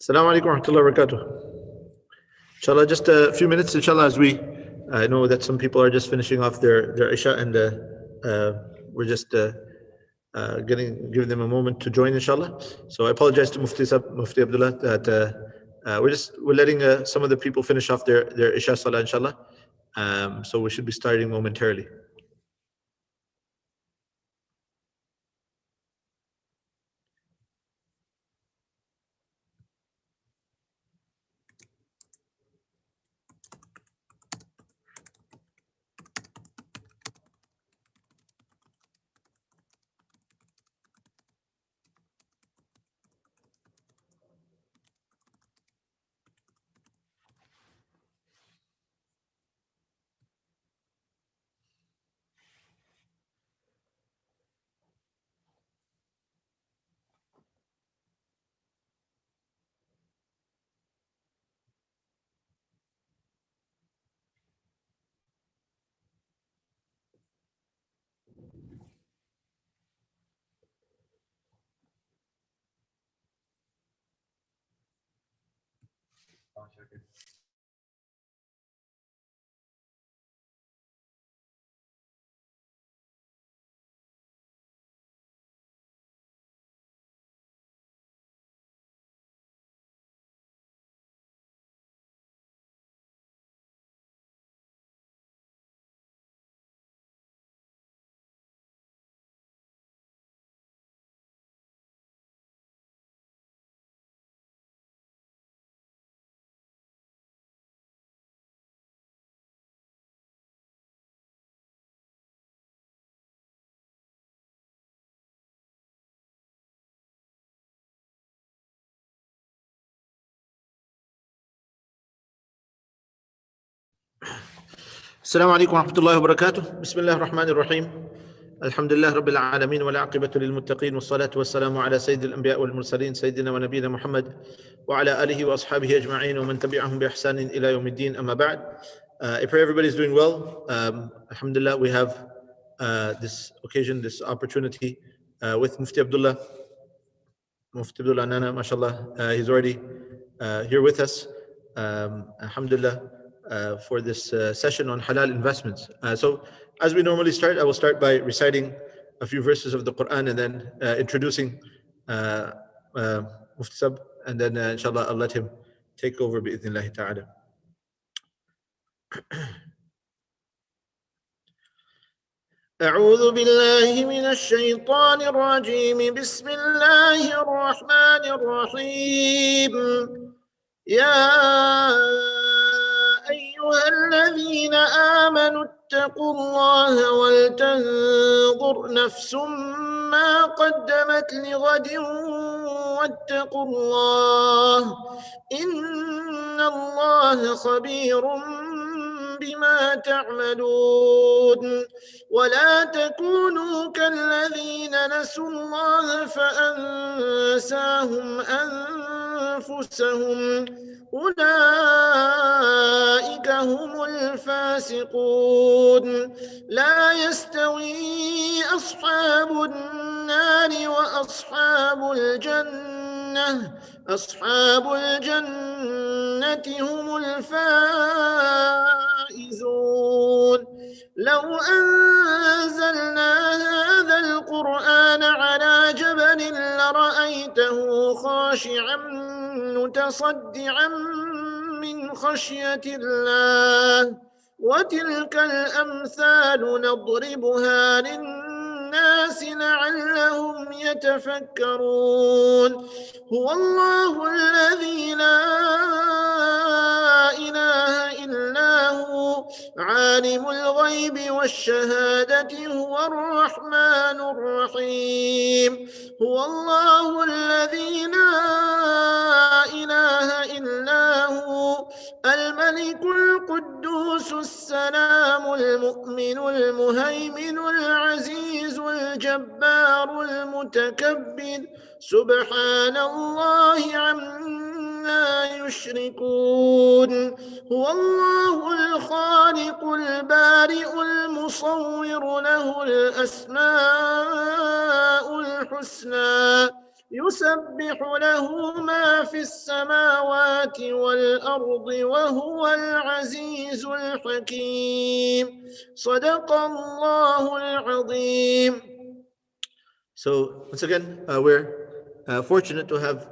Assalamu alaikum wa rahmatullahi wa barakatuh. Inshallah, just a few minutes, inshallah, as I know that some people are just finishing off their Isha, and we're just giving them a moment to join, inshallah. So I apologize to Mufti Abdullah that we're letting some of the people finish off their Isha Salah, inshallah. So we should be starting momentarily. السلام عليكم ورحمة الله وبركاته. بسم الله الرحمن الرحيم. الحمد لله رب العالمين والعاقبة للمتقين والصلاة والسلام على سيد الأنبياء والمرسلين سيدنا ونبينا محمد وعلى آله وأصحابه أجمعين ومن تبعهم بإحسان إلى يوم الدين. أما بعد. I pray everybody is doing well. Alhamdulillah, we have this occasion, this opportunity with Mufti Abdullah Nana, mashallah. He's already here with us. Alhamdulillah. For this session on halal investments. So as we normally start, I will start by reciting a few verses of the Quran and then introducing Mufti Sab, and then inshallah I'll let him take over bi'idhnillahi ta'ala. أعوذ بالله من الشيطان الرجيم بسم الله الرحمن الرحيم يا أيها الذين آمنوا اتقوا الله ولتنظر نفس ما قدمت لغد واتقوا الله إن الله خبير بما تعملون ولا تكونوا كالذين نسوا الله فأنساهم أنفسهم أولئك هم الفاسقون لا يستوي أصحاب النار وأصحاب الجنة أصحاب الجنة هم الفائزون لو أنزلنا هذا القرآن على جبل لرأيته خاشعا متصدعا من خشية الله وتلك الأمثال نضربها للناس لعلهم يتفكرون هو الله الذي لا إله إلا هو عالم الغيب والشهادة هو الرحمن الرحيم هو الله الذي لا إله إلا هو الملك القدوس السلام المؤمن المهيمن العزيز الجبار المتكبر سبحان الله عما يشركون هو الله الخالق البارئ المصور له الأسماء الحسنى يسبح له ما في السماوات والأرض وهو العزيز الحكيم صدق الله العظيم. So once again, we're fortunate to have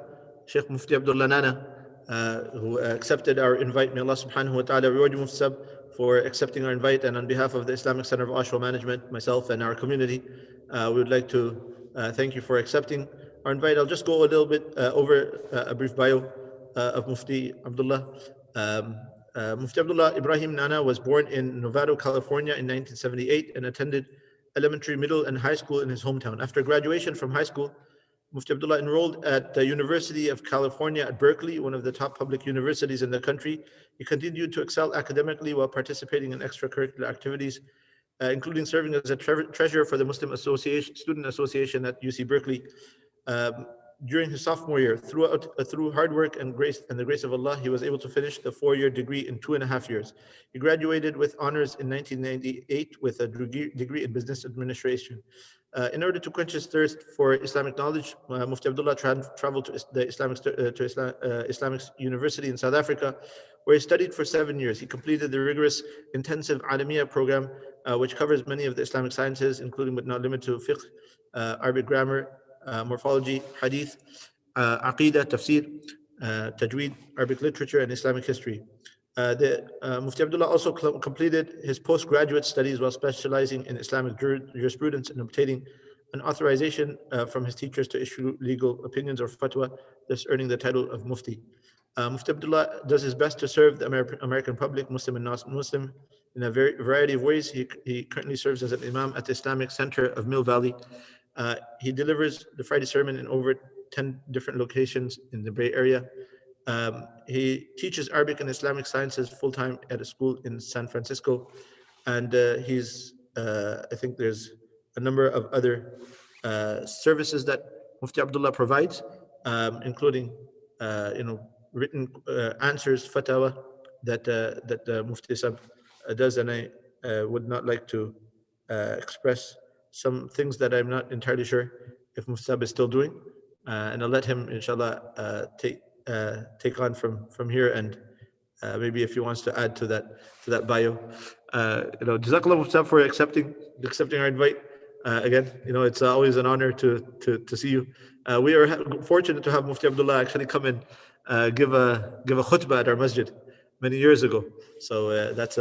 Sheikh Mufti Abdullah Nana, who accepted our invite. May Allah subhanahu wa ta'ala reward you, Mufti Sab, for accepting our invite. And on behalf of the Islamic Center of Oshawa Management, myself and our community, we would like to thank you for accepting our invite. I'll just go a little bit over a brief bio of Mufti Abdullah. Mufti Abdullah Ibrahim Nana was born in Novato, California in 1978 and attended elementary, middle, and high school in his hometown. After graduation from high school, Mufti Abdullah enrolled at the University of California at Berkeley, one of the top public universities in the country. He continued to excel academically while participating in extracurricular activities, including serving as a treasurer for the Muslim Student Association at UC Berkeley. During his sophomore year, through hard work and the grace of Allah, he was able to finish the 4-year degree in 2.5 years. He graduated with honors in 1998 with a degree in business administration. In order to quench his thirst for Islamic knowledge, Mufti Abdullah traveled to the Islamic University in South Africa, where he studied for 7 years. He completed the rigorous intensive Alamiya program, which covers many of the Islamic sciences, including but not limited to fiqh, Arabic grammar, morphology, hadith, aqidah, tafsir, tajweed, Arabic literature, and Islamic history. Mufti Abdullah also completed his postgraduate studies while specializing in Islamic jurisprudence and obtaining an authorization from his teachers to issue legal opinions or fatwa, thus earning the title of Mufti. Mufti Abdullah does his best to serve the American public, Muslim and non-Muslim, in a variety of ways. He currently serves as an imam at the Islamic Center of Mill Valley. He delivers the Friday sermon in over 10 different locations in the Bay Area. He teaches Arabic and Islamic sciences full-time at a school in San Francisco. And I think there's a number of other services that Mufti Abdullah provides, including written answers, fatwa, that Mufti Sab does. And I would not like to express some things that I'm not entirely sure if Mufti Sab is still doing. And I'll let him, inshallah, take on from here, and maybe if he wants to add to that bio. Jazakallah Mufti Sab for accepting our invite. Again, it's always an honor to see you. We are fortunate to have Mufti Abdullah actually come and give a khutbah at our masjid many years ago. So that's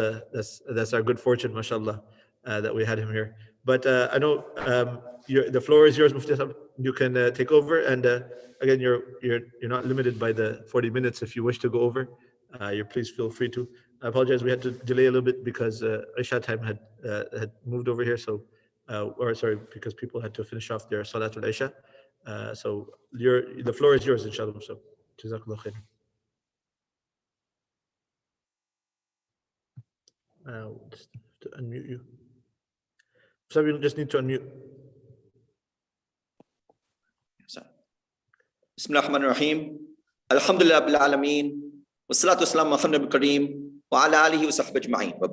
our good fortune, mashallah, that we had him here. But I know the floor is yours, Mufti Sab. You can take over, and again, you're not limited by the 40 minutes. If you wish to go over, please feel free to. I apologize, we had to delay a little bit because Isha time had moved over here. So, because people had to finish off their Salatul Isha. So the floor is yours, inshallah. So, Jazakallah khair. Just have to unmute you. So we just need to unmute. Bismillahirrahmanirrahim. Alhamdulillah bil alameen. Wassalatu wassalamu ala nabiyil kareem wa ala alihi wa sahbihi ajma'in. Wa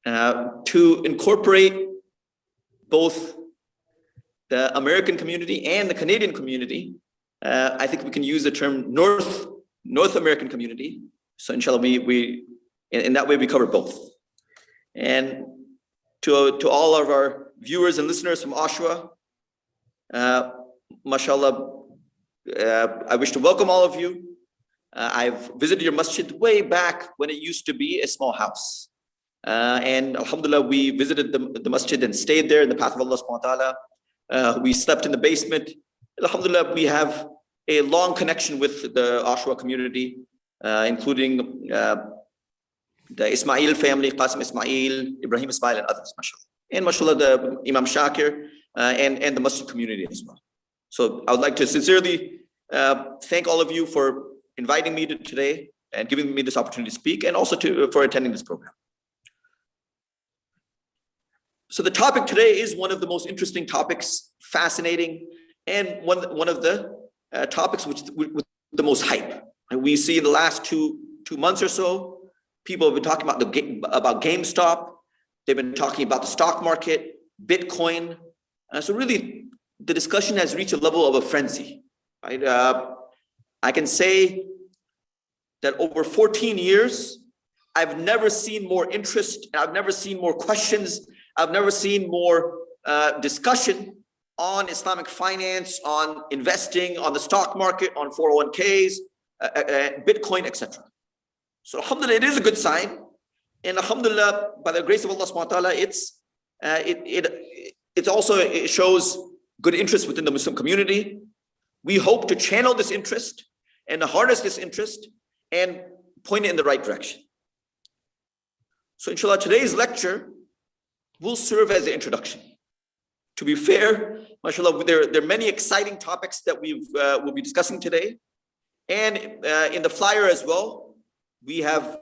ba'd. To incorporate both the American community and the Canadian community, I think we can use the term North American community. So inshallah, we in that way we cover both. And to all of our viewers and listeners from Oshawa, mashallah, I wish to welcome all of you. I've visited your masjid way back when it used to be a small house. And alhamdulillah, we visited the masjid and stayed there in the path of Allah subhanahu wa ta'ala. We slept in the basement. Alhamdulillah, we have a long connection with the Oshawa community, including the Ismail family, Qasim Ismail, Ibrahim Ismail, and others, mashallah. And mashallah, the Imam Shakir, and the masjid community as well. So I would like to sincerely thank all of you for inviting me today and giving me this opportunity to speak, and also for attending this program. So the topic today is one of the most interesting topics, fascinating, and one of the topics with the most hype. And we see in the last two months or so, people have been talking about GameStop. They've been talking about the stock market, Bitcoin. So really, the discussion has reached a level of a frenzy. Right? I can say that over 14 years, I've never seen more interest, I've never seen more questions, I've never seen more discussion on Islamic finance, on investing, on the stock market, on 401ks, Bitcoin, etc. So alhamdulillah, it is a good sign. And alhamdulillah, by the grace of Allah subhanahu wa ta'ala, it shows good interest within the Muslim community. We hope to channel this interest and harness this interest and point it in the right direction. So inshallah, today's lecture will serve as an introduction. To be fair, mashallah, there are many exciting topics that we'll be discussing today. And in the flyer as well, we have,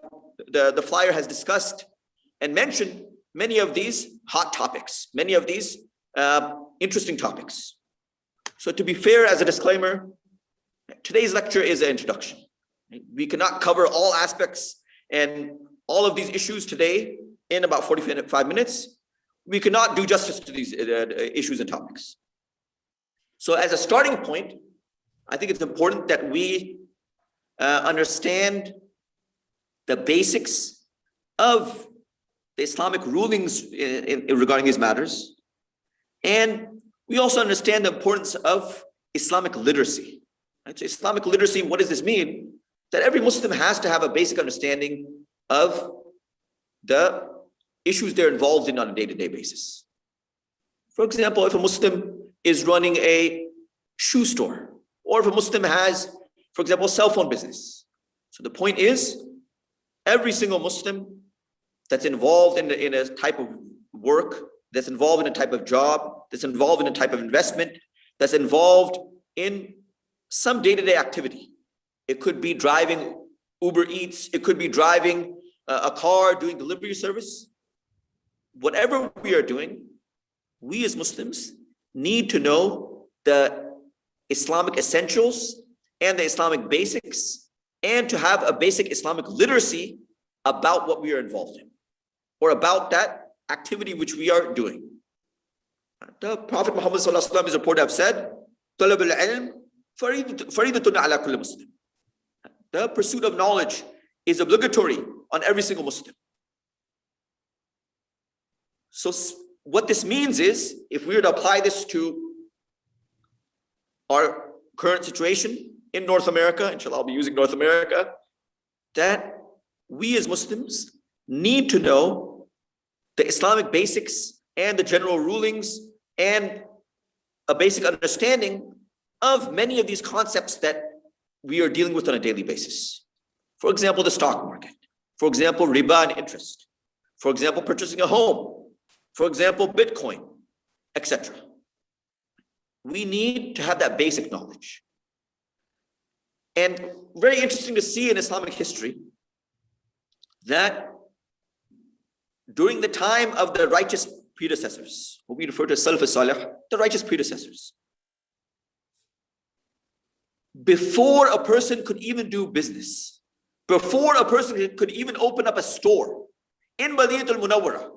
the flyer has discussed and mentioned many of these hot topics, many of these interesting topics. So to be fair, as a disclaimer, today's lecture is an introduction. We cannot cover all aspects and all of these issues today in about 45 minutes. We cannot do justice to these issues and topics. So as a starting point, I think it's important that we understand the basics of the Islamic rulings regarding these matters. And we also understand the importance of Islamic literacy. Right? So Islamic literacy, what does this mean? That every Muslim has to have a basic understanding of the issues they're involved in on a day-to-day basis. For example, if a Muslim is running a shoe store, or if a Muslim has, for example, a cell phone business. So the point is, every single Muslim that's involved in a type of work, that's involved in a type of job, that's involved in a type of investment, that's involved in some day-to-day activity. It could be driving Uber Eats, it could be driving a car, doing delivery service. Whatever we are doing, we as Muslims need to know the Islamic essentials and the Islamic basics, and to have a basic Islamic literacy about what we are involved in, or about that activity which we are doing. The Prophet Muhammad ﷺ is reported to have said, "Talab al-ilm faridatun ala kulli Muslim." The pursuit of knowledge is obligatory on every single Muslim. So what this means is, if we were to apply this to our current situation in North America, inshallah I'll be using North America, that we as Muslims need to know the Islamic basics and the general rulings and a basic understanding of many of these concepts that we are dealing with on a daily basis. For example, the stock market. For example, riba and interest. For example, purchasing a home. For example, Bitcoin, etc. We need to have that basic knowledge. And very interesting to see in Islamic history that during the time of the righteous predecessors, what we refer to as Salaf as-Salih, the righteous predecessors, before a person could even do business, before a person could even open up a store in Madinatul Munawwara,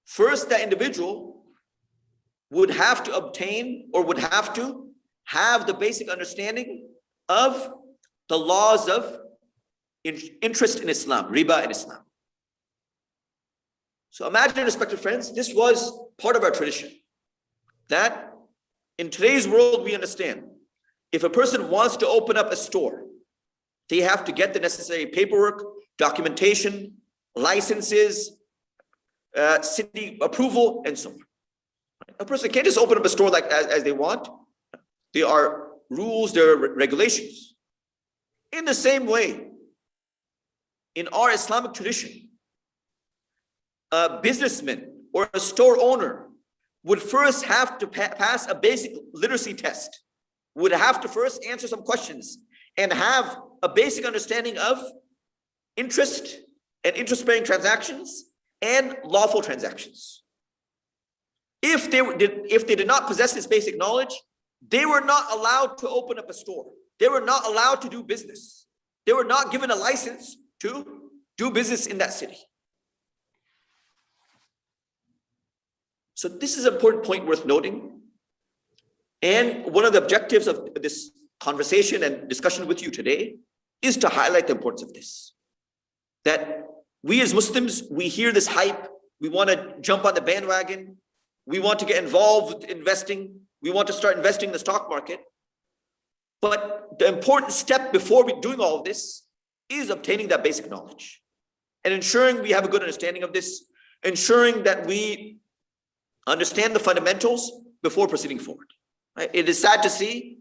first that individual would have to obtain, or would have to have the basic understanding of the laws of interest in Islam, riba in Islam. So imagine, respected friends, this was part of our tradition. That in today's world, we understand, if a person wants to open up a store, they have to get the necessary paperwork, documentation, licenses, city approval, and so on. A person can't just open up a store like as they want. There are rules, there are regulations. In the same way, in our Islamic tradition, a businessman or a store owner would first have to pass a basic literacy test, would have to first answer some questions and have a basic understanding of interest and interest-bearing transactions and lawful transactions. If they did not possess this basic knowledge, they were not allowed to open up a store. They were not allowed to do business. They were not given a license to do business in that city. So this is an important point worth noting, And one of the objectives of this conversation and discussion with you today is to highlight the importance of this. That we as Muslims, we hear this hype, we want to jump on the bandwagon, we want to get involved with investing, we want to start investing in the stock market. But the important step before doing all of this is obtaining that basic knowledge and ensuring we have a good understanding of this, ensuring that we understand the fundamentals before proceeding forward. Right? It is sad to see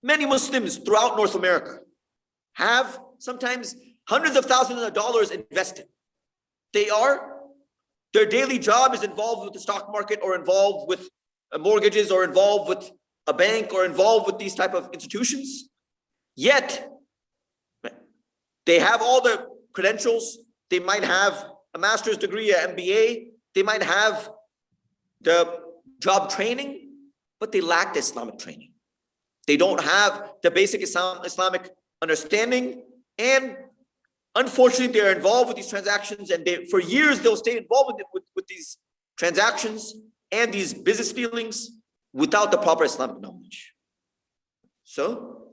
many Muslims throughout North America have sometimes hundreds of thousands of dollars invested. Their daily job is involved with the stock market or involved with mortgages or involved with a bank or involved with these type of institutions. Yet, they have all the credentials. They might have a master's degree, an MBA. They might have the job training, but they lack the Islamic training. They don't have the basic Islamic understanding, and unfortunately, they're involved with these transactions, and for years they'll stay involved with these transactions and these business dealings without the proper Islamic knowledge. So,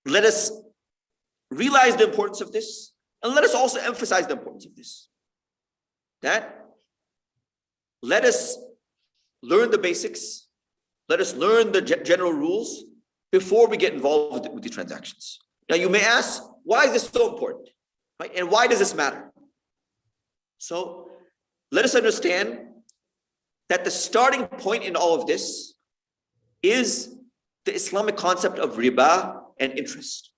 let us realize the importance of this, and let us also emphasize the importance of this. That let us learn the basics, let us learn the general rules before we get involved with these transactions. Now you may ask, why is this so important? Right? And why does this matter? So let us understand that the starting point in all of this is the Islamic concept of riba and interest.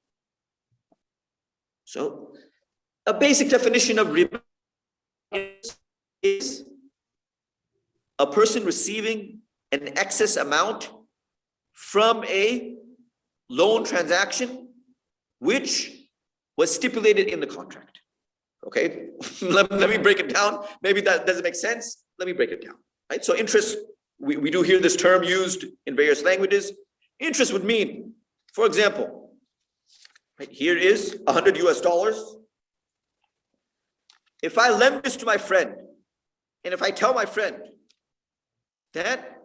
So a basic definition of riba is a person receiving an excess amount from a loan transaction which was stipulated in the contract. Okay, let me break it down. Maybe that doesn't make sense. Let me break it down. Right? So interest, we do hear this term used in various languages. Interest would mean, for example, right, here is $100 US. If I lend this to my friend, and if I tell my friend that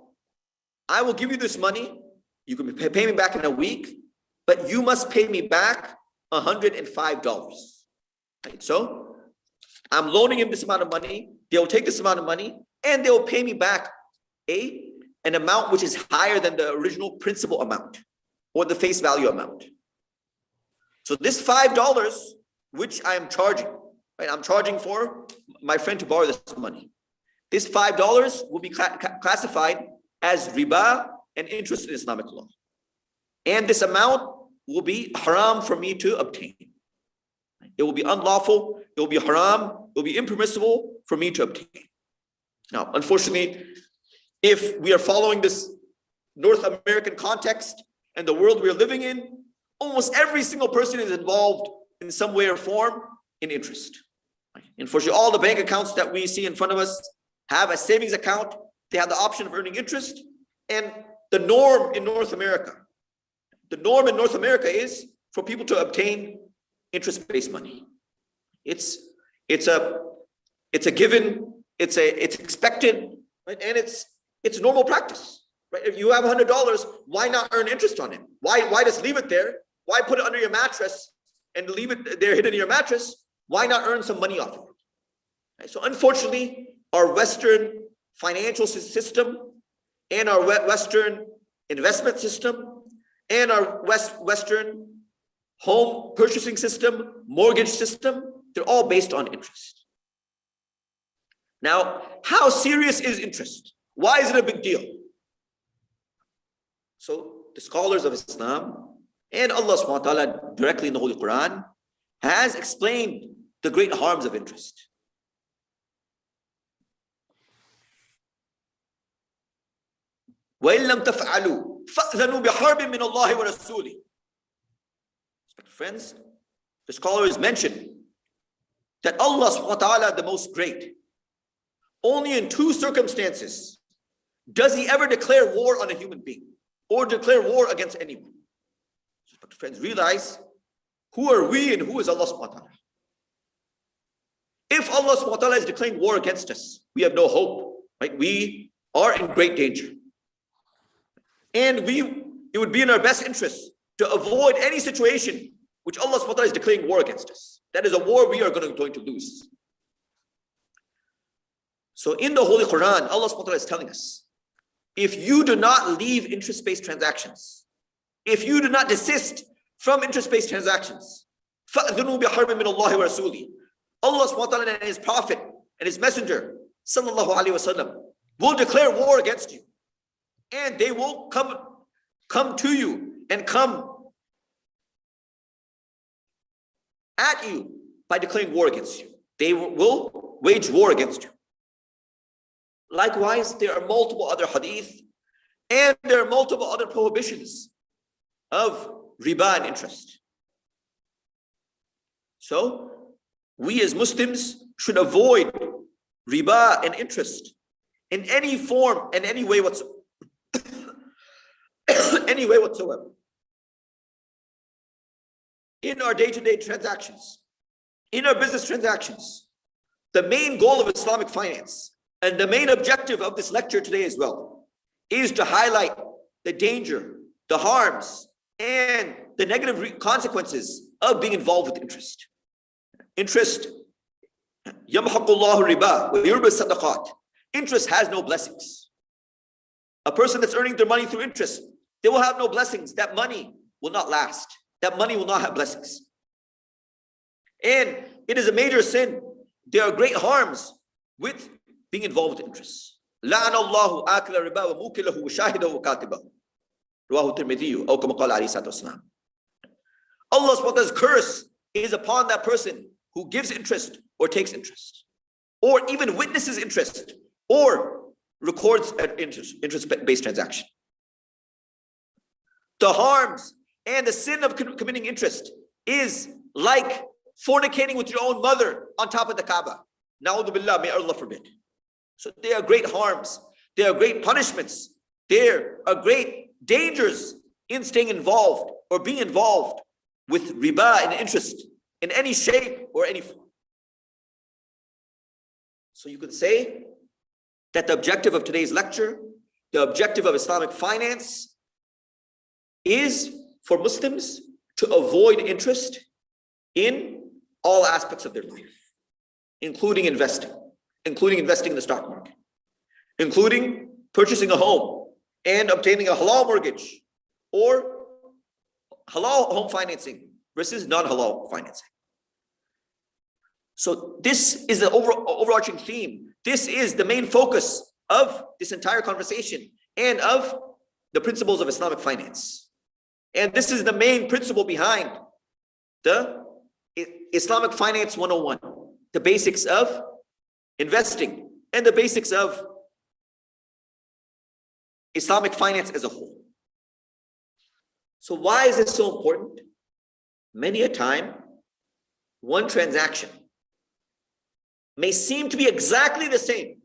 I will give you this money, you can pay me back in a week, but you must pay me back $105. Right? So I'm loaning him this amount of money. They'll take this amount of money and they'll pay me back an amount which is higher than the original principal amount or the face value amount. So this $5 which I am charging, right? I'm charging for my friend to borrow this money. This $5 will be classified as riba and interest in Islamic law. And this amount will be haram for me to obtain. It will be unlawful, it will be haram, it will be impermissible for me to obtain. Now, unfortunately, if we are following this North American context and the world we're living in, almost every single person is involved in some way or form in interest. Unfortunately, all the bank accounts that we see in front of us have a savings account. They have the option of earning interest. And the norm in North America is for people to obtain interest-based money. It's a given, it's expected, right? And it's normal practice. Right? If you have $100, why not earn interest on it? Why just leave it there? Why put it under your mattress and leave it there hidden in your mattress? Why not earn some money off of it? Right? So unfortunately, our Western financial system and our Western investment system and our Western home purchasing system, mortgage system, they're all based on interest. Now, how serious is interest? Why is it a big deal? So the scholars of Islam and Allah subhanahu wa ta'ala directly in the Holy Quran has explained the great harms of interest. وَإِن لَمْ تَفْعَلُوا فَأْذَنُوا بِحَرْبٍ مِّنَ اللَّهِ وَرَسُولِهِ. Friends, the scholars mentioned that Allah subhanahu wa ta'ala, the most great, only in two circumstances does he ever declare war on a human being or declare war against anyone. But friends, realize who are we and who is Allah subhanahu wa ta'ala. If Allah subhanahu wa ta'ala is declaring war against us, we have no hope, right? We are in great danger. And it would be in our best interest to avoid any situation which Allah subhanahu wa ta'ala is declaring war against us. That is a war we are going to lose. So in the Holy Quran, Allah subhanahu wa ta'ala is telling us, if you do not leave interest-based transactions, if you do not desist from interest-based transactions, فَأْذُنُوا بِحَرْبٍ مِّنَ اللَّهِ وَرَسُولِهِ, Allah subhanahu wa ta'ala and His Prophet and His Messenger sallallahu alaihi wasallam will declare war against you, and they will come to you and come at you by declaring war against you. They will wage war against you. Likewise, there are multiple other hadith and there are multiple other prohibitions of riba and interest. So we as Muslims should avoid riba and interest in any form and any way whatsoever. Any way whatsoever. In our day-to-day transactions, in our business transactions, the main goal of Islamic finance and the main objective of this lecture today as well is to highlight the danger, the harms, and the negative consequences of being involved with interest. Interest, yamhaqullahu riba wa yurbi sadaqat. Interest has no blessings. A person that's earning their money through interest, they will have no blessings. That money will not last. That money will not have blessings. And it is a major sin. There are great harms with being involved with interest. لَعَنَ اللَّهُ آكِلَ رِبَا وَمُوكِلَهُ وَشَاهِدَهُ وَكَاتِبَهُ رواه الترمذي أو كما قال عليه الصلاة والسلام. Allah subhanahu wa ta'ala's curse is upon that person who gives interest or takes interest, or even witnesses interest, or records an interest-based transaction. The harms and the sin of committing interest is like fornicating with your own mother on top of the Kaaba. Na'udhu billah, may Allah forbid. So there are great harms, there are great punishments, there are great dangers in staying involved or being involved with riba and interest in any shape or any form. So you could say that the objective of today's lecture, the objective of Islamic finance, is for Muslims to avoid interest in all aspects of their life, including investing in the stock market, including purchasing a home and obtaining a halal mortgage, or halal home financing versus non-halal financing. So this is the overarching theme. This is the main focus of this entire conversation and of the principles of Islamic finance. And this is the main principle behind the Islamic Finance 101, the basics of investing and the basics of Islamic finance as a whole. So why is this so important? Many a time, one transaction may seem to be exactly the same.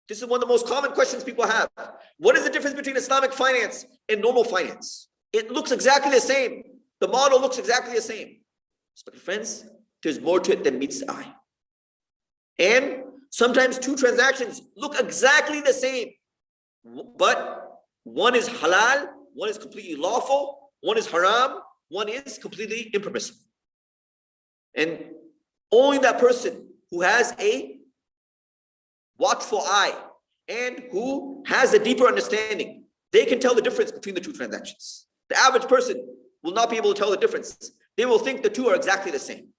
This is one of the most common questions people have. What is the difference between Islamic finance and normal finance? It looks exactly the same. The model looks exactly the same. But friends, there's more to it than meets the eye. And sometimes two transactions look exactly the same, but one is halal, one is completely lawful, one is haram, one is completely impermissible. And only that person who has a watchful eye and who has a deeper understanding, they can tell the difference between the two transactions. The average person will not be able to tell the difference. They will think the two are exactly the same.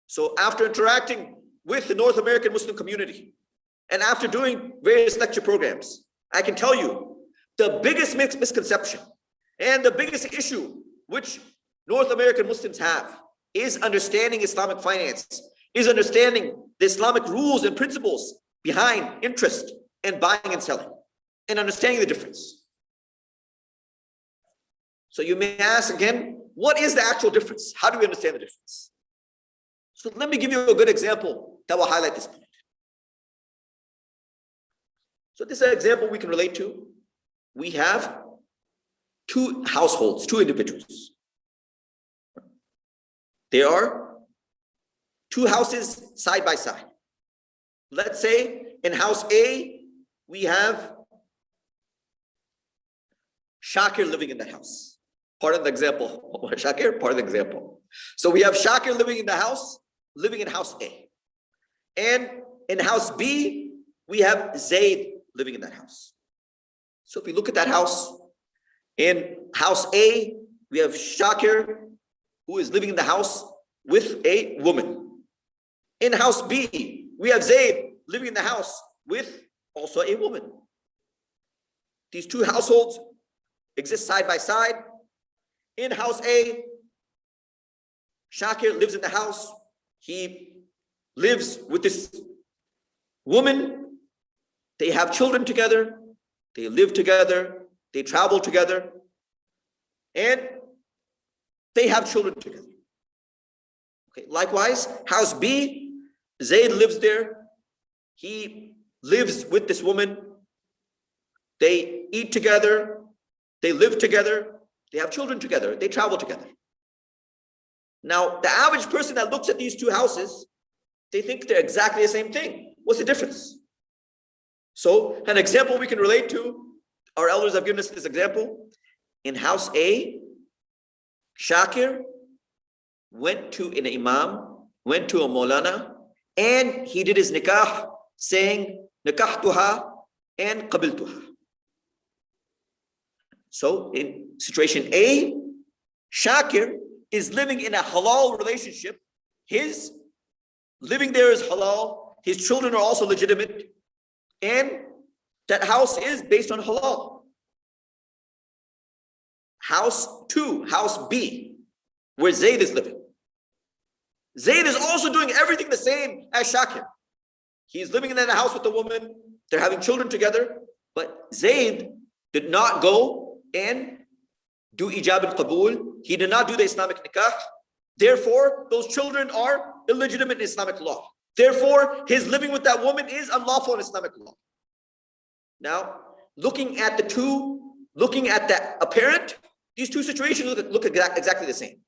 So after interacting with the North American Muslim community and after doing various lecture programs, I can tell you the biggest misconception and the biggest issue which North American Muslims have is understanding Islamic finance, is understanding the Islamic rules and principles behind interest and buying and selling, and understanding the difference. So you may ask again, what is the actual difference? How do we understand the difference? So let me give you a good example that will highlight this point. So this is an example we can relate to. We have two households, two individuals. There are two houses side by side. Let's say in house A, we have Shakir living in that house. Part of the example. Shakir, part of the example. So we have Shakir living in the house, living in house A. And in house B, we have Zayd living in that house. So if we look at that house, in house A, we have Shakir, who is living in the house with a woman. In house B, we have Zayd living in the house with also a woman. These two households exist side by side. In house A, Shakir lives in the house. He lives with this woman. They have children together. They live together. They travel together. And they have children together. Okay. Likewise, house B, Zayd lives there. He lives with this woman. They eat together. They live together. They have children together. They travel together. Now, the average person that looks at these two houses, they think they're exactly the same thing. What's the difference? So, an example we can relate to, our elders have given us this example. In house A, Shakir went to an imam, went to a Maulana, and he did his nikah, saying, nikahtuha and qabiltuha. So in situation A, Shakir is living in a halal relationship. His living there is halal. His children are also legitimate. And that house is based on halal. House 2, house B, where Zayd is living. Zayd is also doing everything the same as Shakir. He's living in a house with a woman. They're having children together. But Zayd did not go and do ijab al-qabul. He did not do the Islamic nikah. Therefore, those children are illegitimate in Islamic law. Therefore, his living with that woman is unlawful in Islamic law. Now, looking at the apparent, these two situations look exactly the same.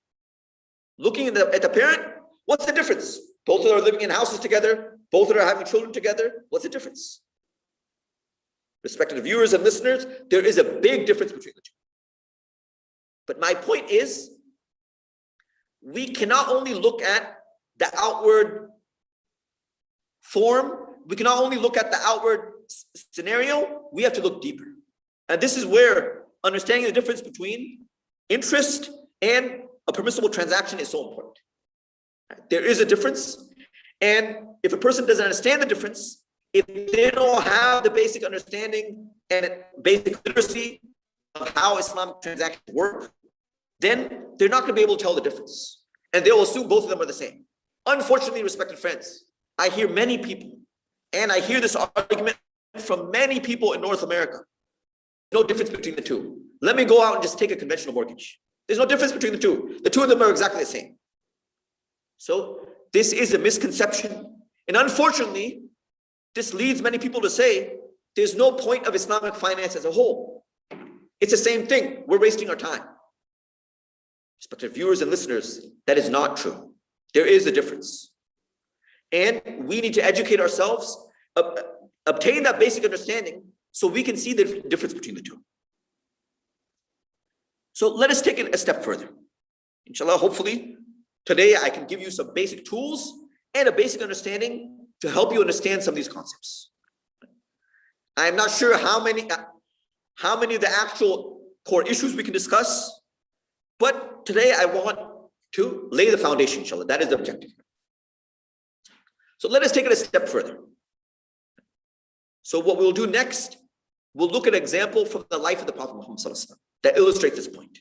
Looking at the parent, what's the difference? Both of them are living in houses together. Both of them are having children together. What's the difference? Respected viewers and listeners, there is a big difference between the two. But my point is, we cannot only look at the outward form, we cannot only look at the outward scenario, we have to look deeper. And this is where understanding the difference between interest and a permissible transaction is so important. There is a difference, and if a person doesn't understand the difference, if they don't have the basic understanding and basic literacy of how Islamic transactions work, then they're not going to be able to tell the difference. And they'll assume both of them are the same. Unfortunately, respected friends, I hear many people, and I hear this argument from many people in North America. No difference between the two. Let me go out and just take a conventional mortgage. There's no difference between the two. The two of them are exactly the same. So this is a misconception. And unfortunately, this leads many people to say, there's no point of Islamic finance as a whole. It's the same thing. We're wasting our time. Respected viewers and listeners, that is not true. There is a difference. And we need to educate ourselves, obtain that basic understanding so we can see the difference between the two. So let us take it a step further. Inshallah, hopefully, today I can give you some basic tools and a basic understanding to help you understand some of these concepts. I'm not sure how many of the actual core issues we can discuss, but today I want to lay the foundation, inshallah. That is the objective. So let us take it a step further. So what we'll do next, we'll look at an example from the life of the Prophet Muhammad that illustrates this point.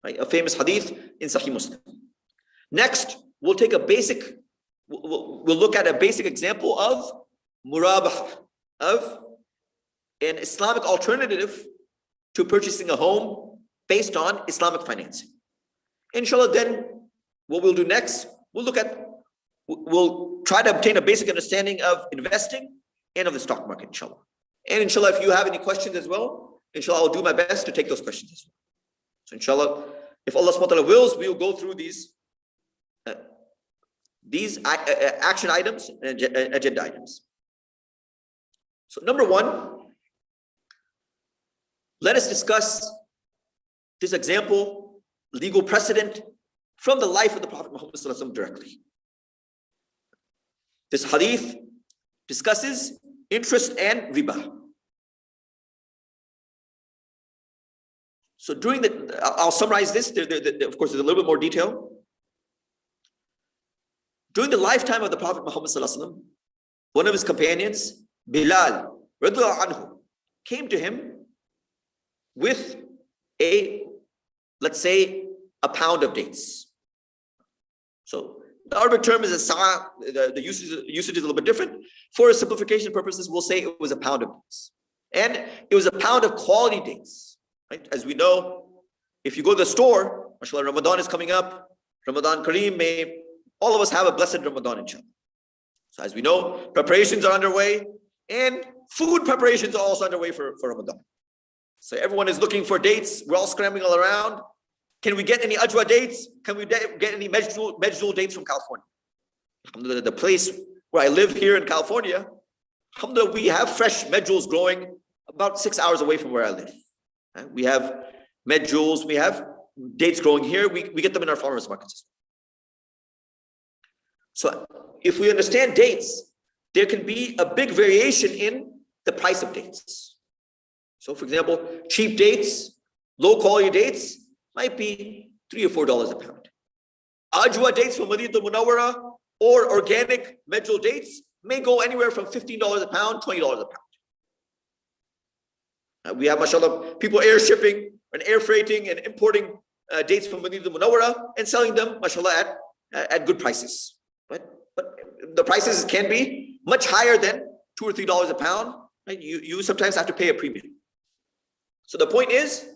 Right? A famous hadith in Sahih Muslim. Next, we'll look at a basic example of murabah, of an Islamic alternative to purchasing a home based on Islamic financing. Inshallah, then what we'll do next, we'll try to obtain a basic understanding of investing and of the stock market, inshallah. And inshallah, if you have any questions as well, inshallah, I'll do my best to take those questions as well. So inshallah, if Allah subhanahu wa ta'ala wills, we will go through these action items and agenda items. So number one, let us discuss this example, legal precedent from the life of the Prophet Muhammad directly. This hadith discusses interest and riba. So I'll summarize this. Of course, there's a little bit more detail. During the lifetime of the Prophet Muhammad one of his companions, Bilal, radhiyallahu anhu, came to him with let's say, a pound of dates. So the Arabic term is a sa', the usage is a little bit different. For simplification purposes, we'll say it was a pound of dates. And it was a pound of quality dates. Right? As we know, if you go to the store, mashallah, Ramadan is coming up, Ramadan Kareem, may all of us have a blessed Ramadan, inshallah. So as we know, preparations are underway, and food preparations are also underway for Ramadan. So everyone is looking for dates. We're all scrambling all around. Can we get any ajwa dates? Can we get any majjul dates from California? Alhamdulillah, the place where I live here in California, alhamdulillah, we have fresh majjuls growing about 6 hours away from where I live. We have majjuls, we have dates growing here. We get them in our farmers markets. So if we understand dates, there can be a big variation in the price of dates. So for example, cheap dates, low quality dates might be $3 or $4 a pound. Ajwa dates from Madinah Munawwara or organic majjul dates may go anywhere from $15 a pound, $20 a pound. We have, mashallah, people air shipping and air freighting and importing dates from Madinah Munawwara and selling them, mashallah, at good prices. But the prices can be much higher than $2 or $3 a pound. Right? You sometimes have to pay a premium. So the point is,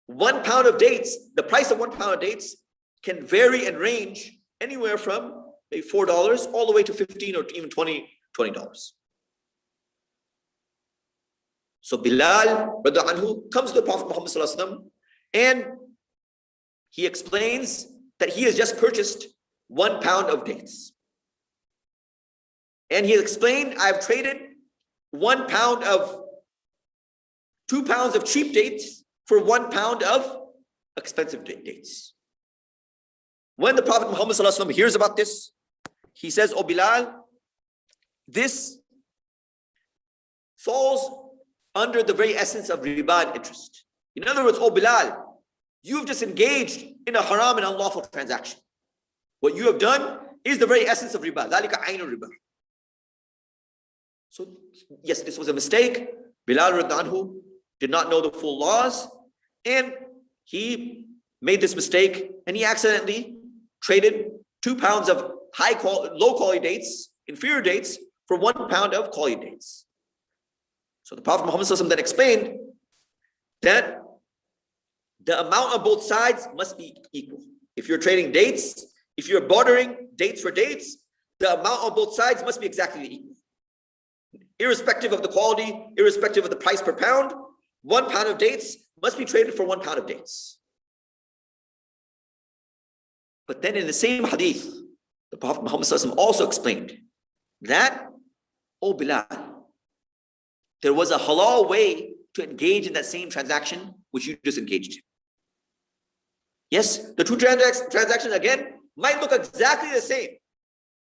1 pound of dates, the price of 1 pound of dates can vary and range anywhere from maybe $4 all the way to $15 or even $20. So Bilal radhiyallahu anhu comes to the Prophet Muhammad sallallahu alaihi wasallam, and he explains that he has just purchased 1 pound of dates. And he explained, I've traded 2 pounds of cheap dates for 1 pound of expensive dates. When the Prophet Muhammad sallallahu alaihi wasallam hears about this, he says, "Oh Bilal, this falls under the very essence of riba and interest." In other words, "Oh Bilal, you've just engaged in a haram and unlawful transaction. What you have done is the very essence of riba. ذَلِكَ عَيْنُ riba." So yes, this was a mistake. Bilal radhiyallahu anhu did not know the full laws, and he made this mistake, and he accidentally traded 2 pounds of low quality dates, inferior dates, for 1 pound of quality dates. So the Prophet Muhammad ﷺ then explained that the amount on both sides must be equal. If you're trading dates, if you're bartering dates for dates, the amount on both sides must be exactly equal. Irrespective of the quality, irrespective of the price per pound, 1 pound of dates must be traded for 1 pound of dates. But then in the same hadith, the Prophet Muhammad ﷺ also explained that, "Oh Bilal, there was a halal way to engage in that same transaction which you just engaged in." Yes, the two transactions again might look exactly the same,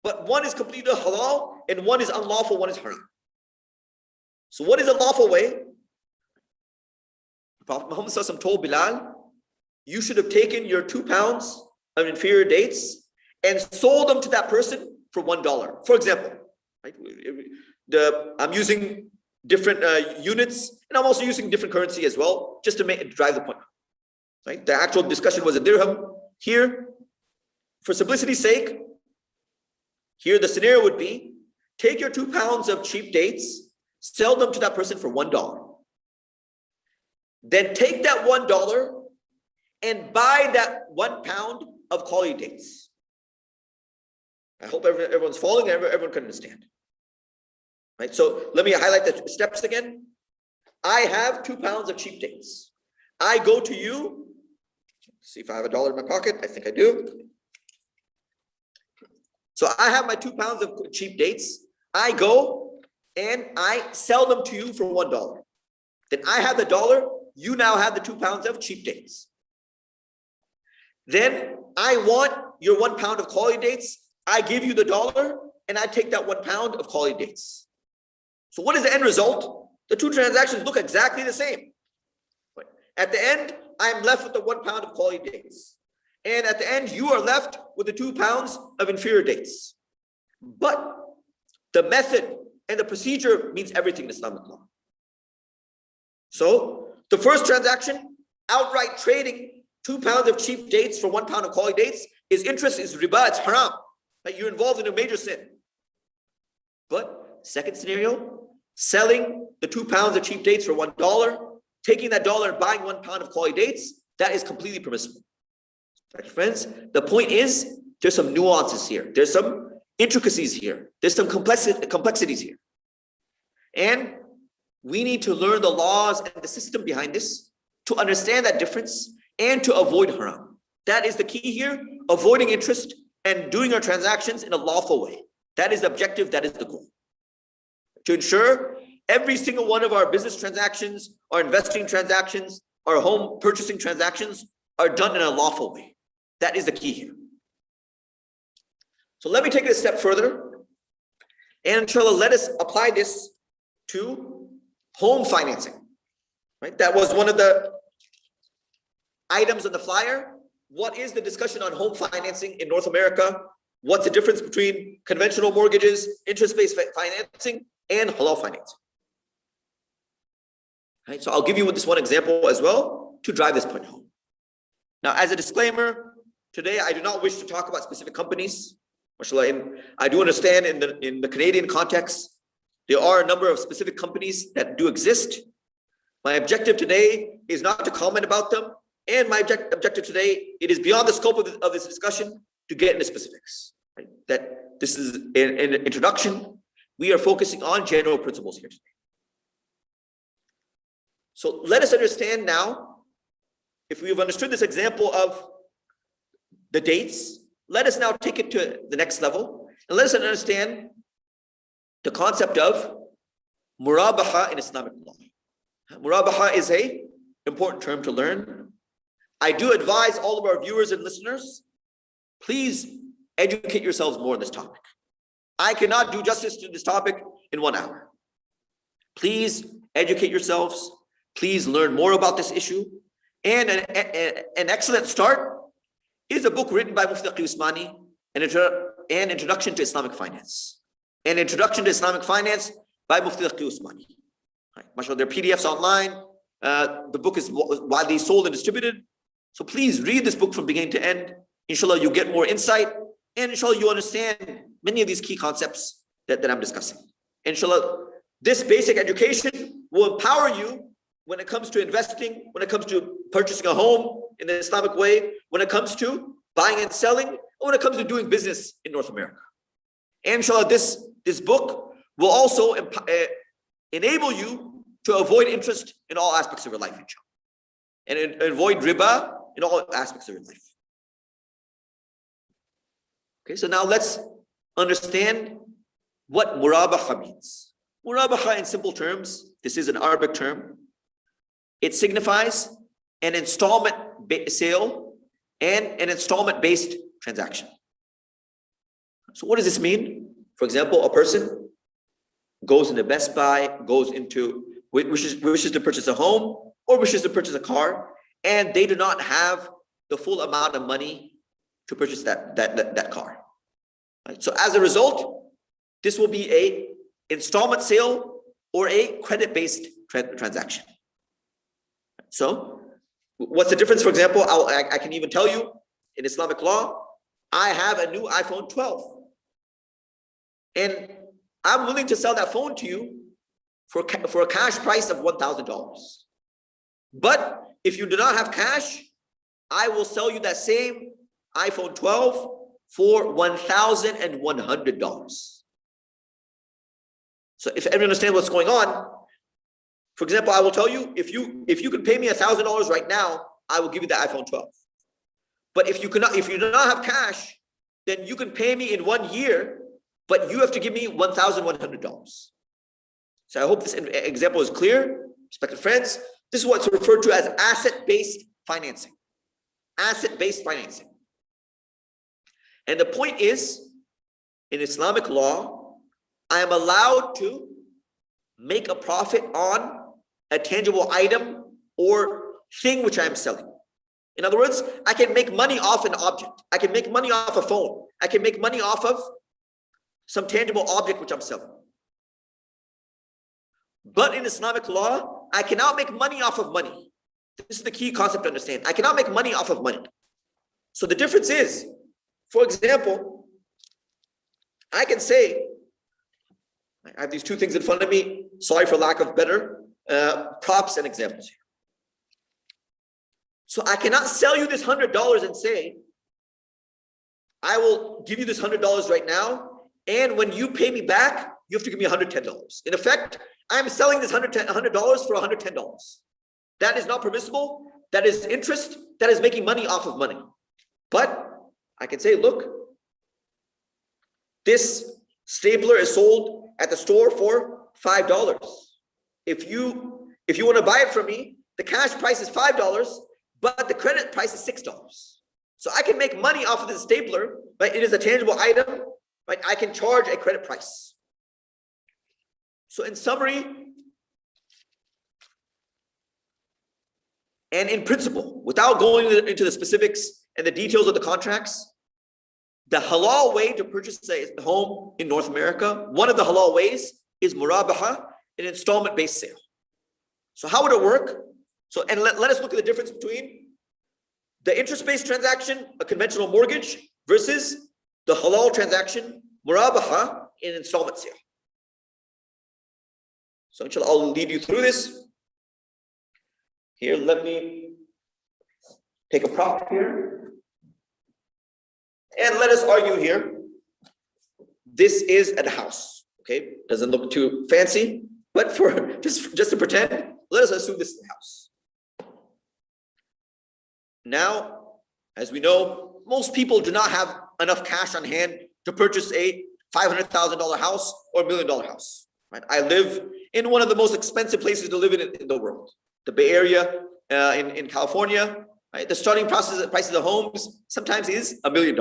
but one is completely halal and one is unlawful, one is haram. So what is a lawful way? Prophet Muhammad ﷺ told Bilal, you should have taken your 2 pounds of inferior dates and sold them to that person for $1. For example, right? I'm using different units, and I'm also using different currency as well, just to drive the point. Right? The actual discussion was a dirham. Here, for simplicity's sake, here the scenario would be, take your 2 pounds of cheap dates, sell them to that person for $1. Then take that $1 and buy that 1 pound of quality dates. I hope everyone's following and everyone can understand. Right? So let me highlight the steps again. I have 2 pounds of cheap dates. I go to you. See if I have $1 in my pocket. I think I do. So I have my 2 pounds of cheap dates. I go and I sell them to you for $1. Then I have the dollar you now have the 2 pounds of cheap dates. Then I want your 1 pound of quality dates. I give you the dollar and I take that 1 pound of quality dates. So what is the end result? The two transactions look exactly the same. At the end, I'm left with the 1 pound of quality dates. And at the end, you are left with the 2 pounds of inferior dates. But the method and the procedure means everything in Islamic law. So the first transaction, outright trading 2 pounds of cheap dates for 1 pound of quality dates, is interest, is riba, it's haram. Like you're involved in a major sin. But second scenario, selling the 2 pounds of cheap dates for $1, taking that dollar and buying 1 pound of quality dates, that is completely permissible. Right, friends, the point is there's some nuances here. There's some intricacies here. There's some complexities here. And we need to learn the laws and the system behind this to understand that difference and to avoid haram. That is the key here, avoiding interest and doing our transactions in a lawful way. That is the objective, that is the goal. To ensure every single one of our business transactions, our investing transactions, our home purchasing transactions are done in a lawful way. That is the key here. So let me take it a step further. And inshallah, let us apply this to home financing. Right? That was one of the items on the flyer. What is the discussion on home financing in North America? What's the difference between conventional mortgages, interest-based financing, and halal financing? Right? So I'll give you this one example as well to drive this point home. Now, as a disclaimer, today I do not wish to talk about specific companies. And I do understand in the Canadian context, there are a number of specific companies that do exist. My objective today is not to comment about them. And my objective today, it is beyond the scope of this discussion to get into specifics. Right? That this is an introduction. We are focusing on general principles here today. So let us understand now, if we've understood this example of the dates, let us now take it to the next level and let us understand the concept of murabaha in Islamic law. Murabaha is an important term to learn. I do advise all of our viewers and listeners, please educate yourselves more on this topic. I cannot do justice to this topic in 1 hour. Please educate yourselves. Please learn more about this issue. And an excellent start is a book written by Mufti Usmani, an introduction to Islamic finance. An introduction to Islamic finance by Mufti Usmani. Right. MashaAllah, there are PDFs online. The book is widely sold and distributed. So please read this book from beginning to end. Inshallah, you get more insight. And inshallah, you understand many of these key concepts that I'm discussing. Inshallah, this basic education will empower you when it comes to investing, when it comes to purchasing a home in the Islamic way, when it comes to buying and selling, and when it comes to doing business in North America. And inshallah, this book will also enable you to avoid interest in all aspects of your life, inshallah. And avoid riba in all aspects of your life. Okay, so now let's understand what murabaha means. Murabaha in simple terms, this is an Arabic term. It signifies an installment sale and an installment-based transaction. So what does this mean? For example, a person goes into Best Buy, wishes to purchase a home or wishes to purchase a car, and they do not have the full amount of money to purchase that car. Right? So as a result, this will be a installment sale or a credit-based transaction. So what's the difference? For example, I can even tell you in Islamic law, I have a new iPhone 12. And I'm willing to sell that phone to you for a cash price of $1,000. But if you do not have cash, I will sell you that same iPhone 12 for $1,100. So if everyone understands what's going on, for example, I will tell you, if you can pay me $1,000 right now, I will give you the iPhone 12. But if you do not have cash, then you can pay me in 1 year, but you have to give me $1,100. So I hope this example is clear, respected friends. This is what's referred to as asset-based financing. Asset-based financing. And the point is, in Islamic law, I am allowed to make a profit on a tangible item or thing which I am selling. In other words, I can make money off an object. I can make money off a phone. I can make money off of some tangible object which I'm selling. But in Islamic law, I cannot make money off of money. This is the key concept to understand. I cannot make money off of money. So the difference is, for example, I can say, I have these two things in front of me. Sorry for lack of better props and examples here. So I cannot sell you this $100 and say, I will give you this $100 right now, and when you pay me back, you have to give me $110. In effect, I'm selling this $100 for $110. That is not permissible. That is interest. That is making money off of money. But I can say, look, this stapler is sold at the store for $5. If you want to buy it from me, the cash price is $5, but the credit price is $6. So I can make money off of this stapler, but it is a tangible item, but I can charge a credit price. So in summary, and in principle, without going into the specifics and the details of the contracts, the halal way to purchase a home in North America, one of the halal ways is murabaha, an installment-based sale. So how would it work? So, and let us look at the difference between the interest-based transaction, a conventional mortgage, versus the halal transaction, murabaha, an installment sale. So inshallah, I'll lead you through this. Here, let me take a prop here. And let us argue here. This is a house, okay? Doesn't look too fancy, but for just to pretend, let us assume this is a house. Now, as we know, most people do not have enough cash on hand to purchase a $500,000 house or $1 million house. Right? I live in one of the most expensive places to live in the world, the Bay Area in California. Right? The starting prices of homes sometimes is $1 million.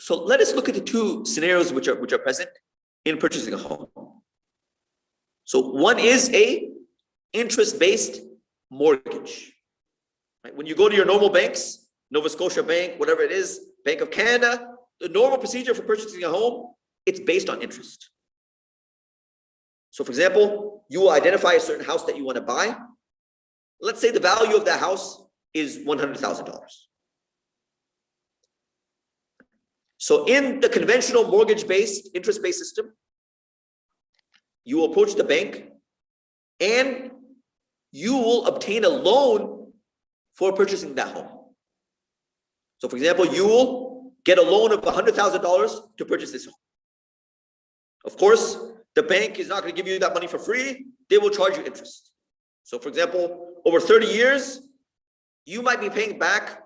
So let us look at the two scenarios which are present in purchasing a home. So one is a interest-based mortgage. Right? When you go to your normal banks, Nova Scotia Bank, whatever it is, Bank of Canada, the normal procedure for purchasing a home, it's based on interest. So for example, you will identify a certain house that you want to buy. Let's say the value of that house is $100,000. So in the conventional mortgage-based, interest-based system, you will approach the bank and you will obtain a loan for purchasing that home. So for example, you will get a loan of $100,000 to purchase this home. Of course, the bank is not going to give you that money for free. They will charge you interest. So for example, over 30 years, you might be paying back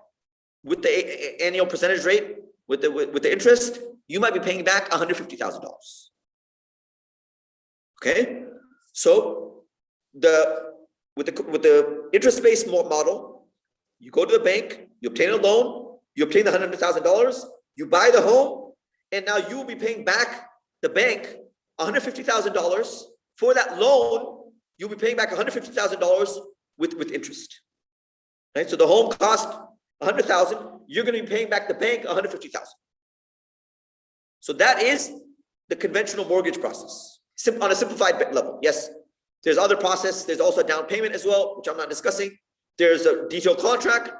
with the annual percentage rate, with the interest, you might be paying back $150,000. Okay? So with the interest-based model, you go to the bank, you obtain a loan, you obtain the $100,000, you buy the home, and now you will be paying back the bank $150,000 for that loan. You'll be paying back $150,000 with interest. Right? So the home cost $100,000. You're going to be paying back the bank $150,000. So that is the conventional mortgage process on a simplified level. Yes, there's other process. There's also a down payment as well, which I'm not discussing. There's a detailed contract.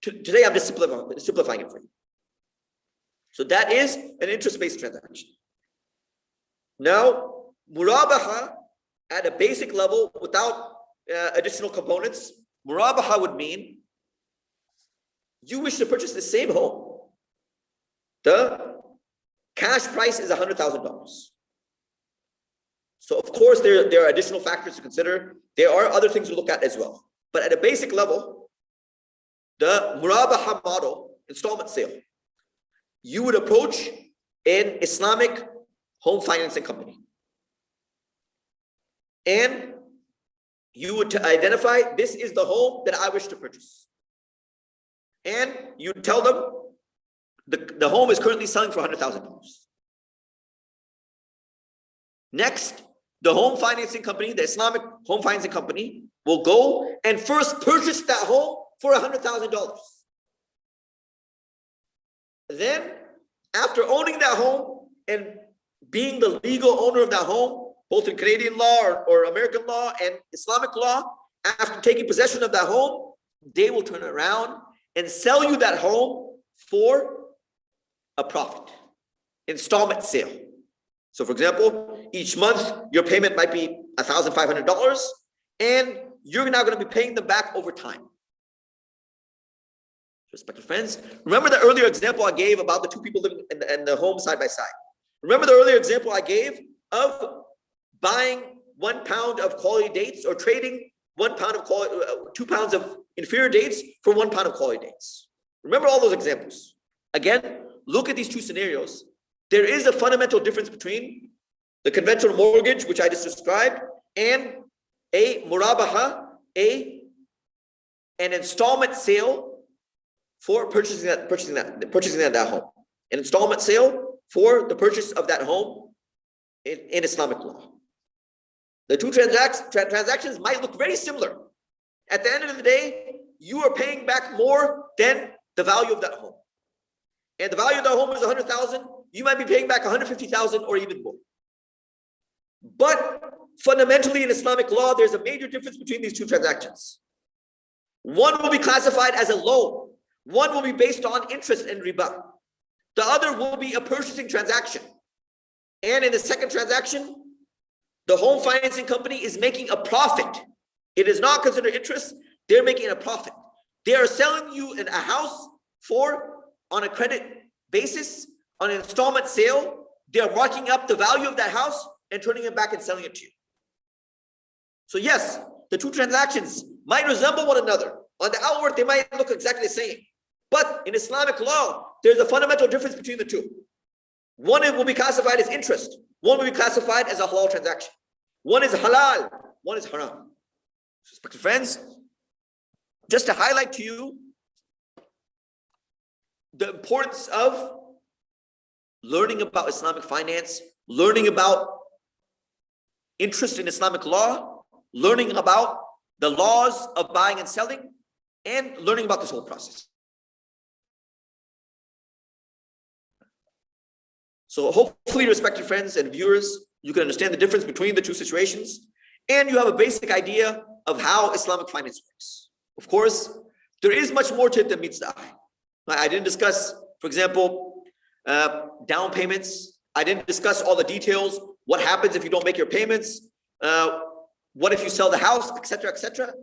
Today, I'm just simplifying it for you. So that is an interest-based transaction. Now, murabaha at a basic level without additional components, murabaha would mean you wish to purchase the same home. The cash price is $100,000. So of course, there are additional factors to consider. There are other things to look at as well. But at a basic level, the murabaha model, installment sale, you would approach an Islamic home financing company. and you would identify, this is the home that I wish to purchase. And you tell them the home is currently selling for $100,000. Next, the home financing company, the Islamic home financing company, will go and first purchase that home for $100,000. Then, after owning that home and being the legal owner of that home, both in Canadian law or American law and Islamic law, after taking possession of that home, they will turn around and sell you that home for a profit, installment sale. So for example, each month your payment might be $1,500 and you're now going to be paying them back over time. Respected friends, remember the earlier example I gave about the two people living in the home side by side. Remember the earlier example I gave of buying 1 pound of quality dates or trading 1 pound of quality, 2 pounds of inferior dates for 1 pound of quality dates. Remember all those examples. Again, look at these two scenarios. There is a fundamental difference between the conventional mortgage, which I just described, and a murabaha, an installment sale for purchasing that home. An installment sale for the purchase of that home in Islamic law. The two transactions might look very similar. At the end of the day, you are paying back more than the value of that home. And the value of that home is $100,000. You might be paying back $150,000 or even more. But fundamentally in Islamic law, there's a major difference between these two transactions. One will be classified as a loan. One will be based on interest and riba. The other will be a purchasing transaction. And in the second transaction, the home financing company is making a profit. It is not considered interest. They're making a profit. They are selling you a house on a credit basis, on an installment sale. They are marking up the value of that house and turning it back and selling it to you. So yes, the two transactions might resemble one another. On the outward, they might look exactly the same. But in Islamic law, there's a fundamental difference between the two. One will be classified as interest. One will be classified as a halal transaction. One is halal. One is haram. Respected friends, just to highlight to you the importance of learning about Islamic finance, learning about interest in Islamic law, learning about the laws of buying and selling, and learning about this whole process. So hopefully, respected friends and viewers, you can understand the difference between the two situations, and you have a basic idea of how Islamic finance works. Of course, there is much more to it than meets the eye. I didn't discuss, for example, down payments. I didn't discuss all the details. What happens if you don't make your payments? What if you sell the house, etc., etc.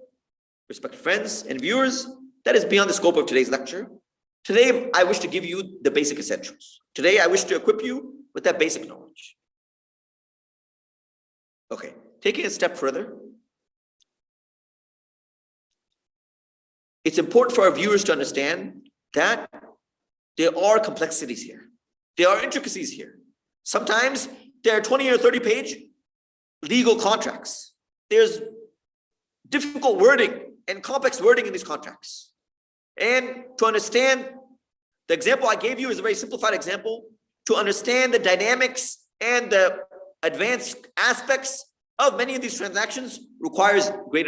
Respected friends and viewers, that is beyond the scope of today's lecture. Today, I wish to give you the basic essentials. Today, I wish to equip you with that basic knowledge. Okay, taking a step further, it's important for our viewers to understand that there are complexities here. There are intricacies here. Sometimes there are 20 or 30 page legal contracts. There's difficult wording and complex wording in these contracts. And to understand, the example I gave you is a very simplified example. To understand the dynamics and the advanced aspects of many of these transactions requires great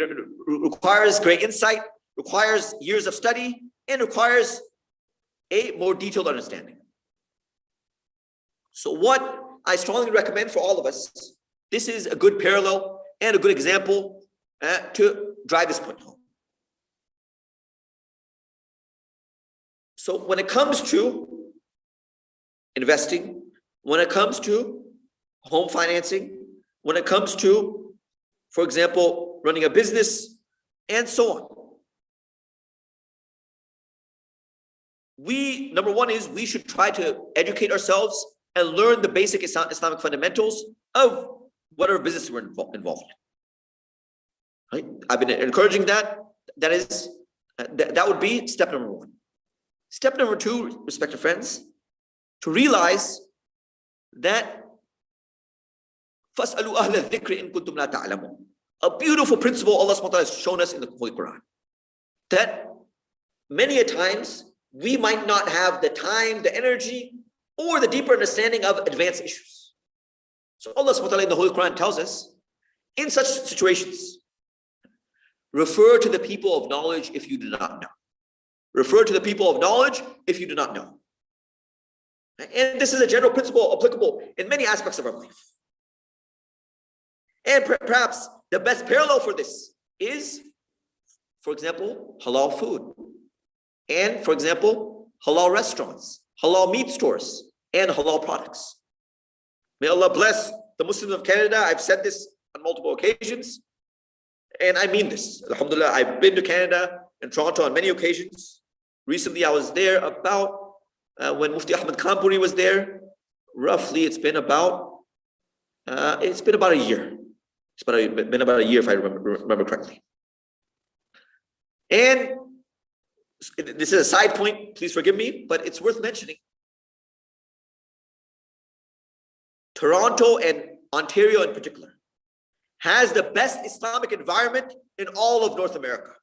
insight, requires years of study, and requires a more detailed understanding. So what I strongly recommend for all of us, this is a good parallel and a good example to drive this point home. So when it comes to investing, when it comes to home financing, when it comes to, for example, running a business, and so on, number one is we should try to educate ourselves and learn the basic Islamic fundamentals of whatever business we're involved in. Right? I've been encouraging that. That would be step number one. Step number two, respected friends, to realize that فَاسْأَلُوا أَهْلَ الذِّكْرِ إِن كُنتُمْ لَا تَعْلَمُونَ. A beautiful principle Allah SWT has shown us in the Holy Quran. That many a times we might not have the time, the energy, or the deeper understanding of advanced issues. So Allah SWT in the Holy Quran tells us, in such situations, refer to the people of knowledge if you do not know. Refer to the people of knowledge if you do not know. And this is a general principle applicable in many aspects of our life. And perhaps the best parallel for this is, for example, halal food. And for example, halal restaurants, halal meat stores, and halal products. May Allah bless the Muslims of Canada. I've said this on multiple occasions. And I mean this. Alhamdulillah, I've been to Canada and Toronto on many occasions. Recently, I was there about when Mufti Ahmed Kanpuri was there. Roughly, it's been about a year. It's been about a year, if I remember correctly. And this is a side point, please forgive me, but it's worth mentioning. Toronto and Ontario in particular has the best Islamic environment in all of North America.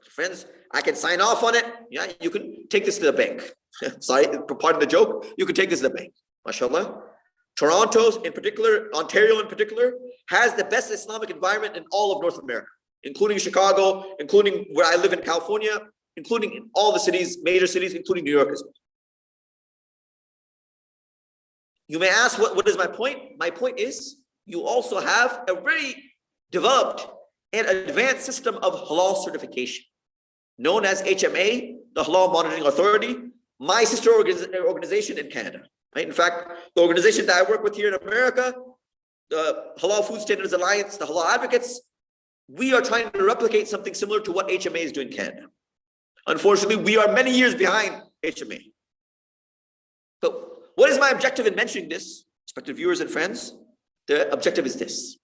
Friends, I can sign off on it. Yeah, you can take this to the bank. Sorry, pardon the joke. You can take this to the bank. MashaAllah. Toronto in particular, Ontario in particular, has the best Islamic environment in all of North America, including Chicago, including where I live in California, including in all the cities, major cities, including New York as well. You may ask, what is my point? My point is, you also have a very developed and advanced system of halal certification, known as HMA, the Halal Monitoring Authority, my sister organization in Canada. Right? In fact, the organization that I work with here in America, the Halal Food Standards Alliance, the Halal Advocates, we are trying to replicate something similar to what HMA is doing in Canada. Unfortunately, we are many years behind HMA. But what is my objective in mentioning this, respected viewers and friends? The objective is this.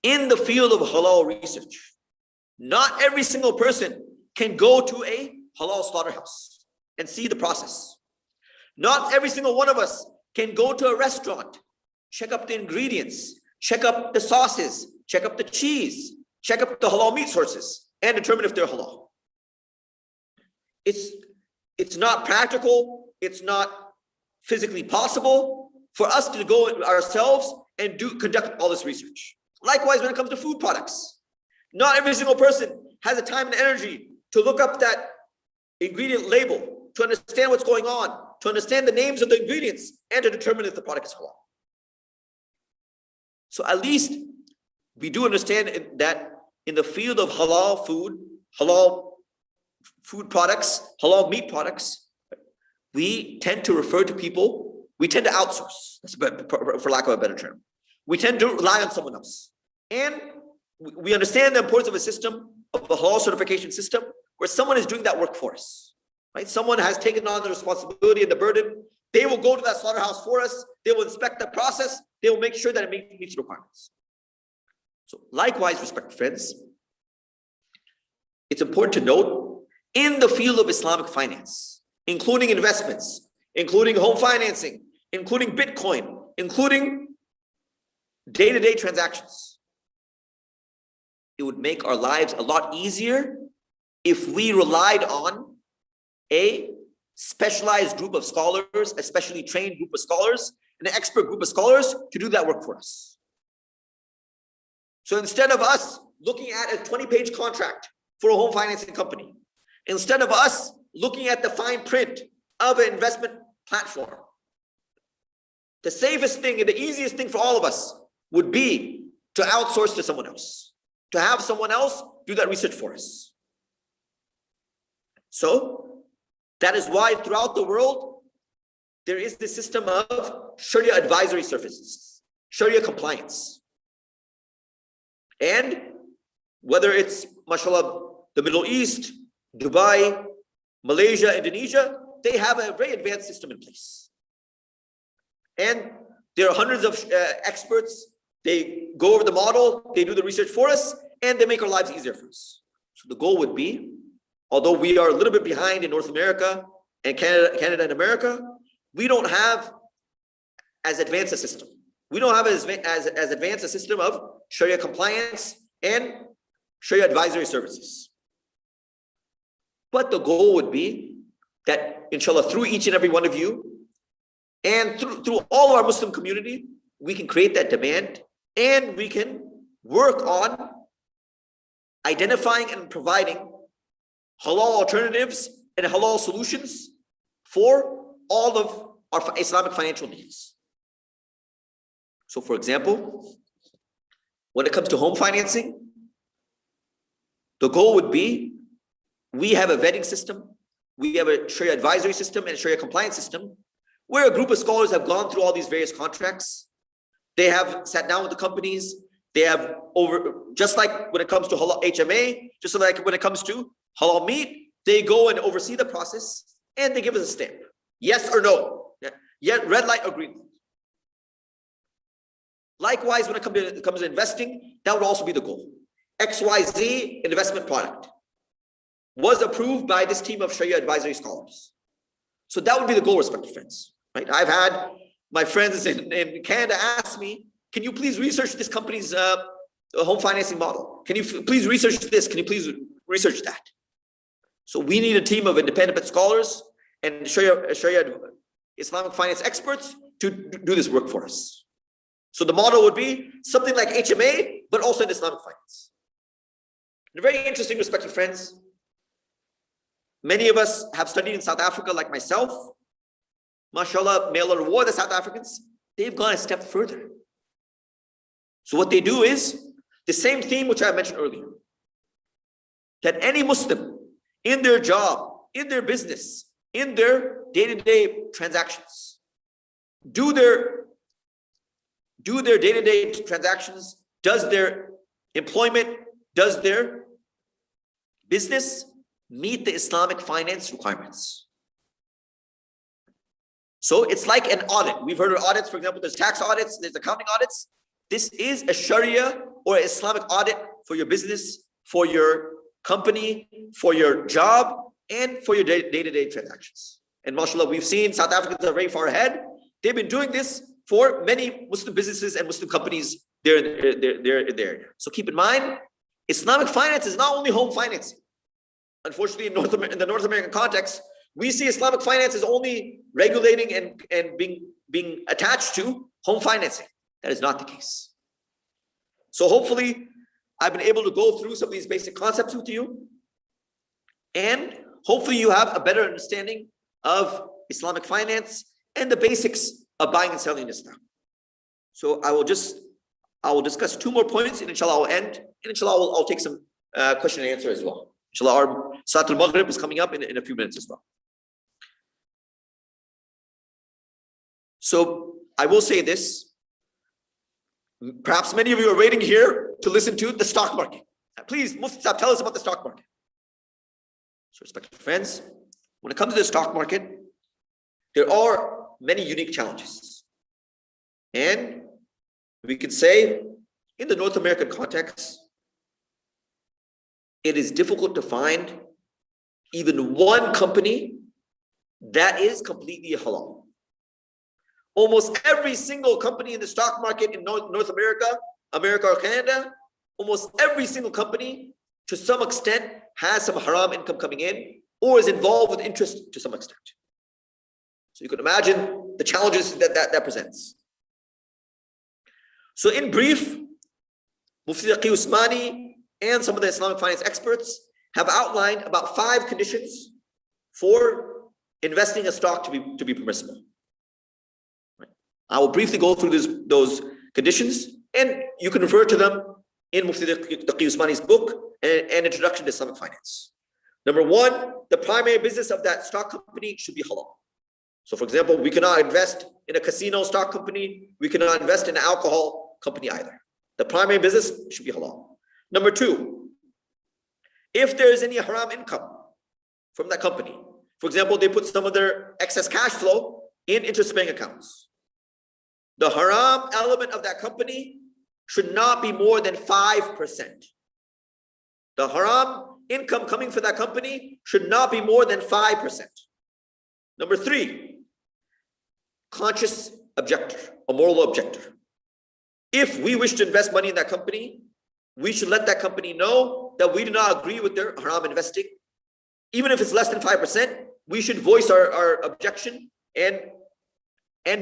In the field of halal research, not every single person can go to a halal slaughterhouse and see the process. Not every single one of us can go to a restaurant, check up the ingredients, check up the sauces, check up the cheese, check up the halal meat sources, and determine if they're halal. It's not practical, it's not physically possible for us to go ourselves and conduct all this research. Likewise, when it comes to food products, not every single person has the time and energy to look up that ingredient label, to understand what's going on, to understand the names of the ingredients, and to determine if the product is halal. So at least we do understand that in the field of halal food products, halal meat products, we tend to refer to people, we tend to outsource, for lack of a better term. We tend to rely on someone else. And we understand the importance of a system, of a halal certification system, where someone is doing that work for us. Right? Someone has taken on the responsibility and the burden. They will go to that slaughterhouse for us. They will inspect the process. They will make sure that it meets the requirements. So likewise, respected friends, it's important to note, in the field of Islamic finance, including investments, including home financing, including Bitcoin, including day-to-day transactions, it would make our lives a lot easier if we relied on a specialized group of scholars, a specially trained group of scholars, an expert group of scholars to do that work for us. So instead of us looking at a 20-page contract for a home financing company, instead of us looking at the fine print of an investment platform, the safest thing and the easiest thing for all of us would be to outsource to someone else, to have someone else do that research for us. So that is why throughout the world, there is this system of Sharia advisory services, Sharia compliance. And whether it's, mashallah, the Middle East, Dubai, Malaysia, Indonesia, they have a very advanced system in place. And there are hundreds of experts. They go over the model, they do the research for us, and they make our lives easier for us. So the goal would be, although we are a little bit behind in North America and Canada and America, we don't have as advanced a system. We don't have as advanced a system of Sharia compliance and Sharia advisory services. But the goal would be that, inshallah, through each and every one of you and through all of our Muslim community, we can create that demand and we can work on identifying and providing halal alternatives and halal solutions for all of our Islamic financial needs. So, for example, when it comes to home financing, the goal would be we have a vetting system, we have a Sharia advisory system and a Sharia compliance system where a group of scholars have gone through all these various contracts. They have sat down with the companies. They have just like when it comes to halal HMA, just like when it comes to halal meat, they go and oversee the process and they give us a stamp. Yes or no. Yeah, red light or green light. Likewise, when it comes to investing, that would also be the goal. XYZ investment product was approved by this team of Sharia advisory scholars. So that would be the goal, respected friends. Right? I've had my friends in Canada ask me, can you please research this company's home financing model? Can you please research this? Can you please research that? So we need a team of independent scholars and Sharia Islamic finance experts to do this work for us. So the model would be something like HMA, but also in Islamic finance. And very interesting, respected friends. Many of us have studied in South Africa, like myself. MashaAllah, may Allah reward the South Africans. They've gone a step further. So what they do is the same theme which I mentioned earlier. That any Muslim in their job, in their business, in their day-to-day transactions, do their day-to-day transactions, does their employment, does their business meet the Islamic finance requirements? So it's like an audit. We've heard of audits, for example, there's tax audits, there's accounting audits. This is a Sharia or Islamic audit for your business, for your company, for your job, and for your day-to-day transactions. And mashallah, we've seen South Africans are very far ahead. They've been doing this for many Muslim businesses and Muslim companies there in the area. So keep in mind, Islamic finance is not only home financing. Unfortunately, in the North American context, we see Islamic finance is only regulating and being attached to home financing. That is not the case. So hopefully, I've been able to go through some of these basic concepts with you. And hopefully you have a better understanding of Islamic finance and the basics of buying and selling in Islam. So I will discuss two more points, and inshallah I'll end. And inshallah I'll take some question and answer as well. Inshallah, our Salat al-Maghrib is coming up in a few minutes as well. So I will say this. Perhaps many of you are waiting here to listen to the stock market. Please, Mufti, tell us about the stock market. So respected friends, when it comes to the stock market, there are many unique challenges. And we could say, in the North American context, it is difficult to find even one company that is completely halal. Almost every single company in the stock market in North America or Canada, almost every single company to some extent has some haram income coming in or is involved with interest to some extent. So you can imagine the challenges that presents. So in brief, Mufti Taqi Usmani and some of the Islamic finance experts have outlined about 5 conditions for investing a stock to be permissible. I will briefly go through those conditions, and you can refer to them in Mufti Taqi Usmani's book, An Introduction to Islamic Finance. Number 1, the primary business of that stock company should be halal. So for example, we cannot invest in a casino stock company. We cannot invest in an alcohol company either. The primary business should be halal. Number 2, if there is any haram income from that company, for example, they put some of their excess cash flow in interest-bearing accounts. The haram element of that company should not be more than 5%. The haram income coming from that company should not be more than 5%. Number 3, conscious objector, a moral objector. if we wish to invest money in that company, we should let that company know that we do not agree with their haram investing. Even if it's less than 5%, we should voice our objection and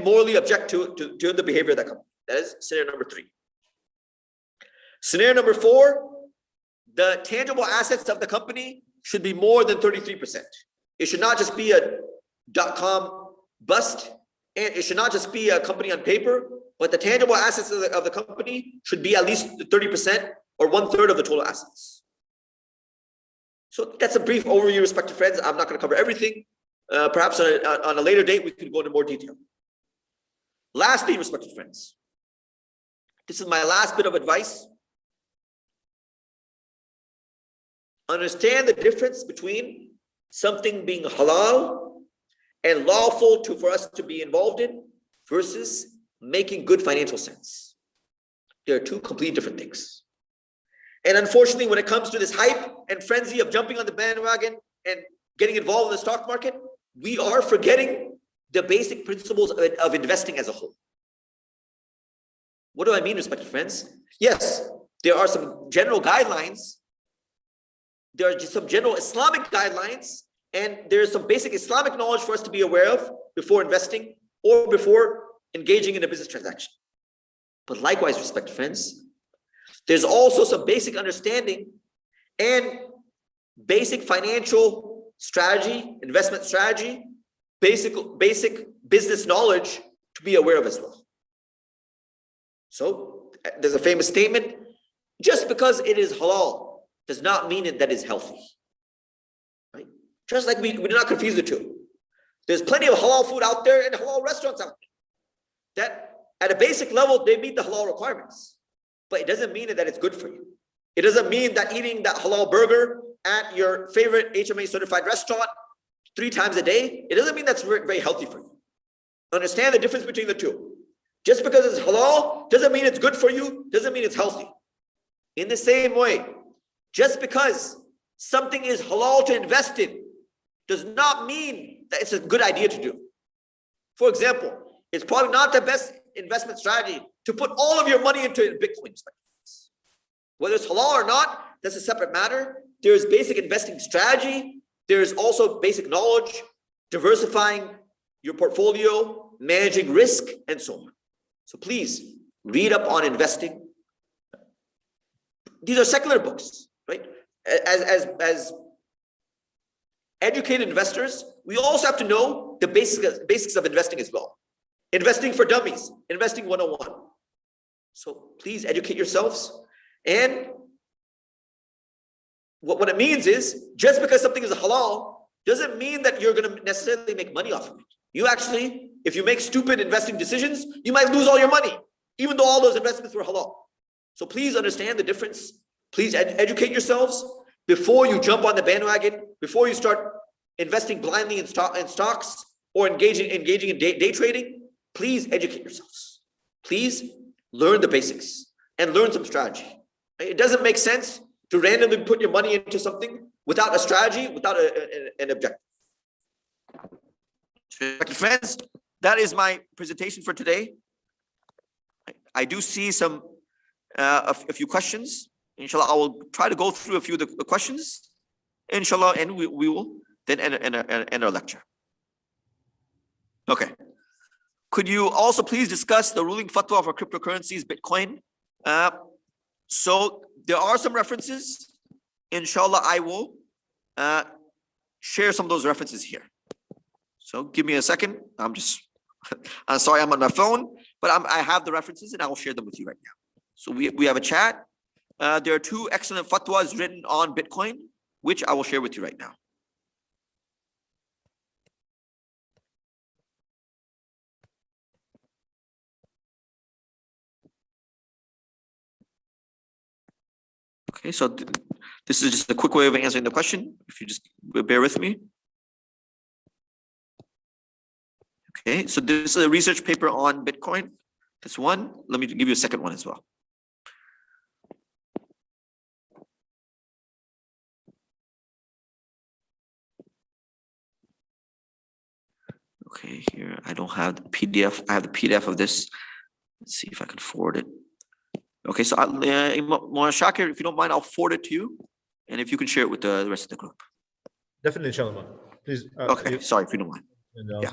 morally object to the behavior of that company. That is scenario number 3. Scenario number 4, the tangible assets of the company should be more than 33%. It should not just be a .com bust, and it should not just be a company on paper, but the tangible assets of the company should be at least 30% or 1/3 of the total assets. So that's a brief overview, respected friends. I'm not going to cover everything. Perhaps on a later date, we could go into more detail. Lastly, respected friends, this is my last bit of advice. Understand the difference between something being halal and lawful for us to be involved in versus making good financial sense. They are two completely different things. And unfortunately, when it comes to this hype and frenzy of jumping on the bandwagon and getting involved in the stock market, we are forgetting the basic principles of investing as a whole. What do I mean, respected friends? Yes, there are some general guidelines. There are just some general Islamic guidelines, and there is some basic Islamic knowledge for us to be aware of before investing or before engaging in a business transaction. But likewise, respected friends, there's also some basic understanding and basic financial strategy, investment strategy, basic business knowledge to be aware of as well. So there's a famous statement: just because it is halal does not mean that it's healthy. Right? Just like we do not confuse the two. There's plenty of halal food out there and halal restaurants out there that at a basic level, they meet the halal requirements. But it doesn't mean that it's good for you. It doesn't mean that eating that halal burger at your favorite HMA certified restaurant 3 times a day, it doesn't mean that's very healthy for you. Understand the difference between the two. Just because it's halal doesn't mean it's good for you, doesn't mean it's healthy. In the same way, just because something is halal to invest in does not mean that it's a good idea to do. For example, it's probably not the best investment strategy to put all of your money into Bitcoin. Whether it's halal or not, that's a separate matter. There's basic investing strategy. There's also basic knowledge, diversifying your portfolio, managing risk, and so on. So please read up on investing. These are secular books, right? As educated investors, we also have to know the basics of investing as well. Investing for dummies, investing 101. So please educate yourselves. And what it means is, just because something is halal doesn't mean that you're going to necessarily make money off of it. You actually, if you make stupid investing decisions, you might lose all your money, even though all those investments were halal. So please understand the difference. Please educate yourselves before you jump on the bandwagon, before you start investing blindly in stocks or engaging in day trading. Please educate yourselves. Please learn the basics and learn some strategy. It doesn't make sense to randomly put your money into something without a strategy, without an objective. Friends, that is my presentation for today. I do see a few questions. Inshallah, I will try to go through a few of the questions. Inshallah, and we will then end our lecture. Okay. Could you also please discuss the ruling fatwa for cryptocurrencies, Bitcoin? So there are some references. Inshallah, I will share some of those references here. So give me a second. I'm sorry, I'm on my phone, but I have the references and I will share them with you right now. So we have a chat. There are 2 excellent fatwas written on Bitcoin, which I will share with you right now. Okay, so this is just a quick way of answering the question, if you just bear with me. Okay, so this is a research paper on Bitcoin. That's one. Let me give you a second one as well. Okay, here I don't have the PDF. I have the PDF of this. Let's see if I can forward it. Okay, so Imam Shakir, if you don't mind, I'll forward it to you, and if you can share it with the rest of the group. Definitely, inshallah. Please. Okay, sorry if you don't mind. Yeah.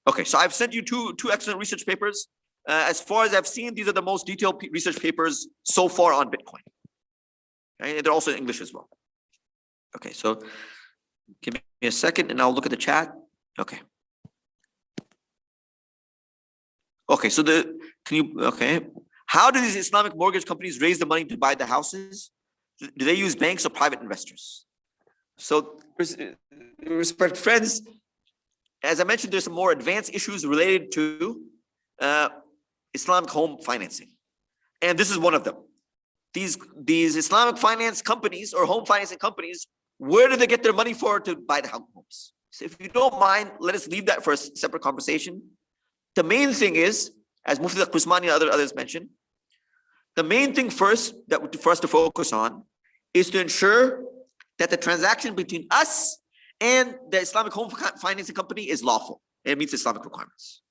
Okay, so I've sent you two excellent research papers. As far as I've seen, these are the most detailed research papers so far on Bitcoin. Okay, and they're also in English as well. Okay, so give me a second and I'll look at the chat. Okay. Okay, so how do these Islamic mortgage companies raise the money to buy the houses? Do they use banks or private investors? So, respect friends, as I mentioned, there's some more advanced issues related to Islamic home financing. And this is one of them. These Islamic finance companies or home financing companies, where do they get their money to buy the homes? So if you don't mind, let us leave that for a separate conversation. The main thing is, as Mufti al-Qusmani and others mentioned, the main thing for us to focus on is to ensure that the transaction between us and the Islamic home financing company is lawful and it meets Islamic requirements.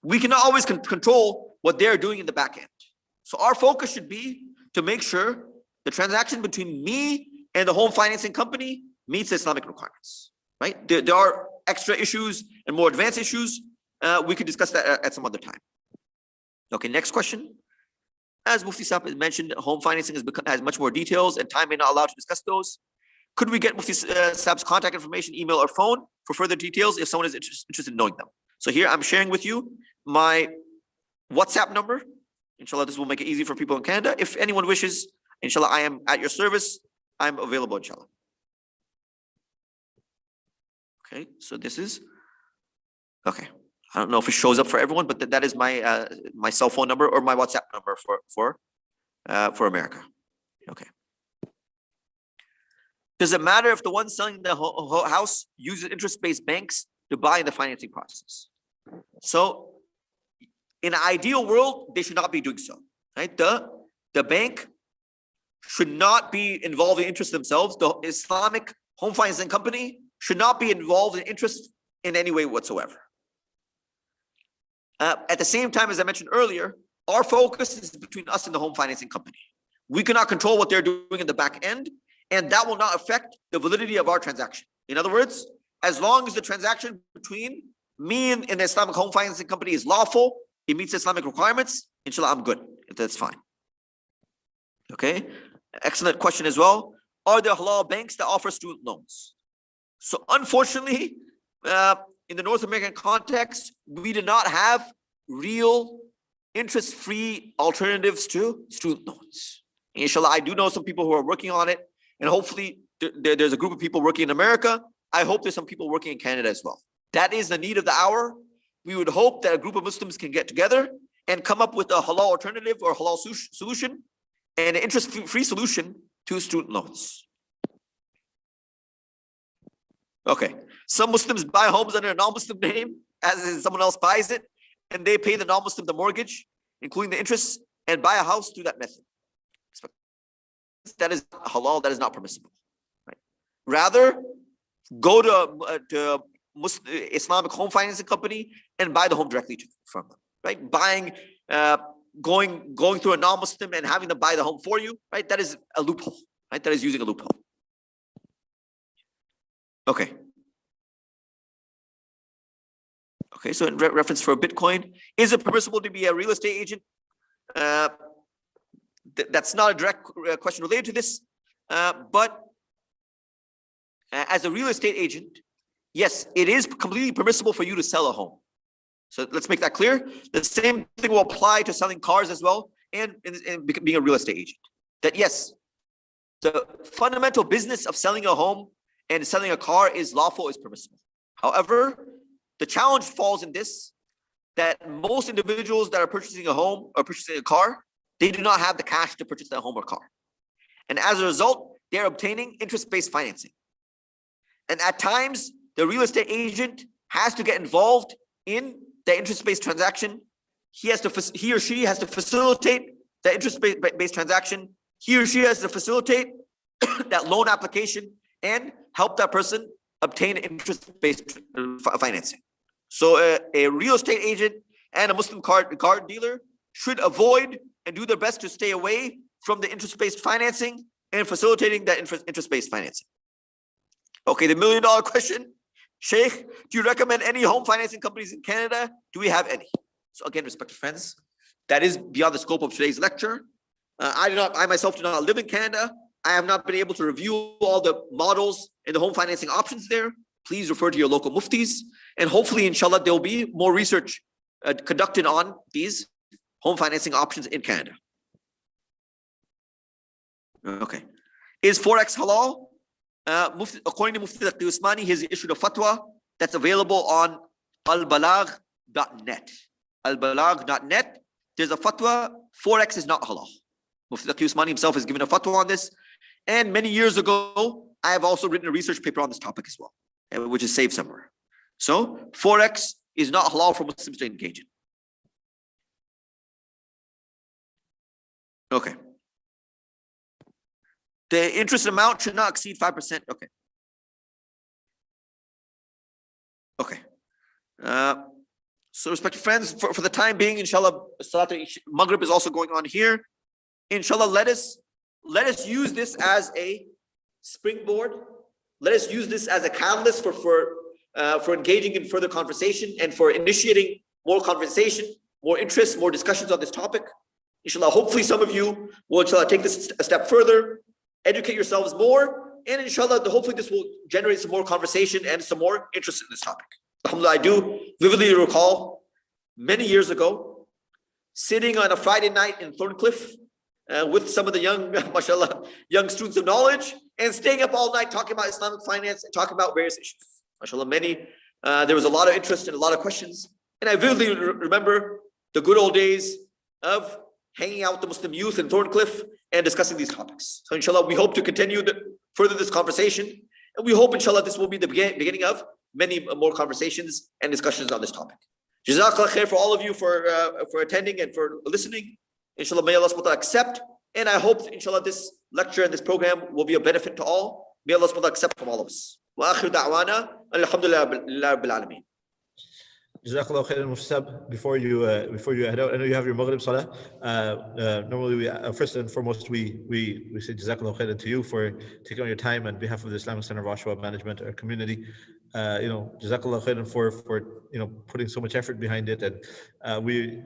We cannot always control what they're doing in the back end. So our focus should be to make sure the transaction between me and the home financing company meets the Islamic requirements, right? There are extra issues and more advanced issues. We could discuss that at some other time. Okay, next question. As Mufti Sahib mentioned, home financing has much more details and time may not allow to discuss those. Could we get Mufti Sahib's contact information, email or phone for further details if someone is interested in knowing them? So here I'm sharing with you my WhatsApp number. Inshallah, this will make it easy for people in Canada. If anyone wishes, inshallah, I am at your service. I'm available, inshallah. Okay, so this is, okay. I don't know if it shows up for everyone, but that is my my cell phone number or my WhatsApp number for America. Okay. Does it matter if the one selling the house uses interest-based banks to buy in the financing process? So, in an ideal world, they should not be doing so. Right? The bank should not be involved in interest themselves. The Islamic home financing company should not be involved in interest in any way whatsoever. At the same time, as I mentioned earlier, our focus is between us and the home financing company. We cannot control what they're doing in the back end, and that will not affect the validity of our transaction. In other words, as long as the transaction between me and the Islamic home financing company is lawful, it meets Islamic requirements, inshallah, I'm good. That's fine. Okay, excellent question as well. Are there halal banks that offer student loans? So unfortunately, in the North American context, we do not have real interest-free alternatives to student loans. Inshallah, I do know some people who are working on it, and hopefully there's a group of people working in America. I hope there's some people working in Canada as well. That is the need of the hour. We would hope that a group of Muslims can get together and come up with a halal alternative or halal solution and an interest-free solution to student loans. Okay, some Muslims buy homes under a non-Muslim name, as in someone else buys it, and they pay the non-Muslim the mortgage, including the interest, and buy a house through that method. That is halal, that is not permissible. Right? Rather, go to Islamic home financing company and buy the home directly from them. Right? Going through a non-Muslim and having them buy the home for you, right? That is a loophole. Right? That is using a loophole. Okay. Okay, so in reference for Bitcoin, is it permissible to be a real estate agent? That's not a direct question related to this, but as a real estate agent, yes, it is completely permissible for you to sell a home. So let's make that clear. The same thing will apply to selling cars as well, and being a real estate agent. That yes, the fundamental business of selling a home and selling a car is lawful, is permissible. However, the challenge falls in this, that most individuals that are purchasing a home or purchasing a car, they do not have the cash to purchase that home or car. And as a result, they're obtaining interest-based financing. And at times, the real estate agent has to get involved in the interest-based transaction. He or she has to facilitate the interest-based transaction. He or she has to facilitate that loan application and help that person obtain interest-based financing. So a real estate agent and a Muslim car dealer should avoid and do their best to stay away from the interest-based financing and facilitating that interest-based financing. Okay, the million-dollar question, Sheikh, do you recommend any home financing companies in Canada? Do we have any? So again, respected friends, that is beyond the scope of today's lecture. I myself do not live in Canada. I have not been able to review all the models and the home financing options there. Please refer to your local muftis, and hopefully, inshallah, there will be more research conducted on these home financing options in Canada. Okay. Is Forex halal? According to Mufti Usmani, he has issued a fatwa that's available on albalag.net. Albalag.net. There's a fatwa, Forex is not halal. Mufti Usmani himself has given a fatwa on this. And many years ago, I have also written a research paper on this topic as well, which is saved somewhere. So, Forex is not halal for Muslims to engage in. Okay. The interest amount should not exceed 5%. Okay. Okay. So, respected friends, for the time being, inshallah, Salat Maghrib is also going on here. Inshallah, let us use this as a springboard. Let us use this as a catalyst for engaging in further conversation and for initiating more conversation, more interest, more discussions on this topic. Inshallah, hopefully some of you will take this a step further, educate yourselves more, and inshallah, hopefully this will generate some more conversation and some more interest in this topic. Alhamdulillah, I do vividly recall many years ago, sitting on a Friday night in Thorncliffe with some of the young, mashallah, young students of knowledge, and staying up all night talking about Islamic finance and talking about various issues. Mashallah, there was a lot of interest and a lot of questions. And I vividly remember the good old days of hanging out with the Muslim youth in Thorncliffe and discussing these topics. So inshallah, we hope to continue further this conversation. And we hope inshallah this will be the beginning of many more conversations and discussions on this topic. Jazakallah khair for all of you for attending and for listening. Inshallah, may Allah subhanahu wa ta'ala accept. And I hope inshallah this lecture and this program will be a benefit to all. May Allah subhanahu wa ta'ala accept from all of us. Wa akhiru da'wana alhamdulillah rabbil alameen. Jazakallah khairan, Mufti. Before you head out, I know you have your Maghrib Salah. Normally, we first and foremost we say Jazakallah khairan to you for taking on your time on behalf of the Islamic Center of Oshawa management, our community. Jazakallah khairan for putting so much effort behind it, and we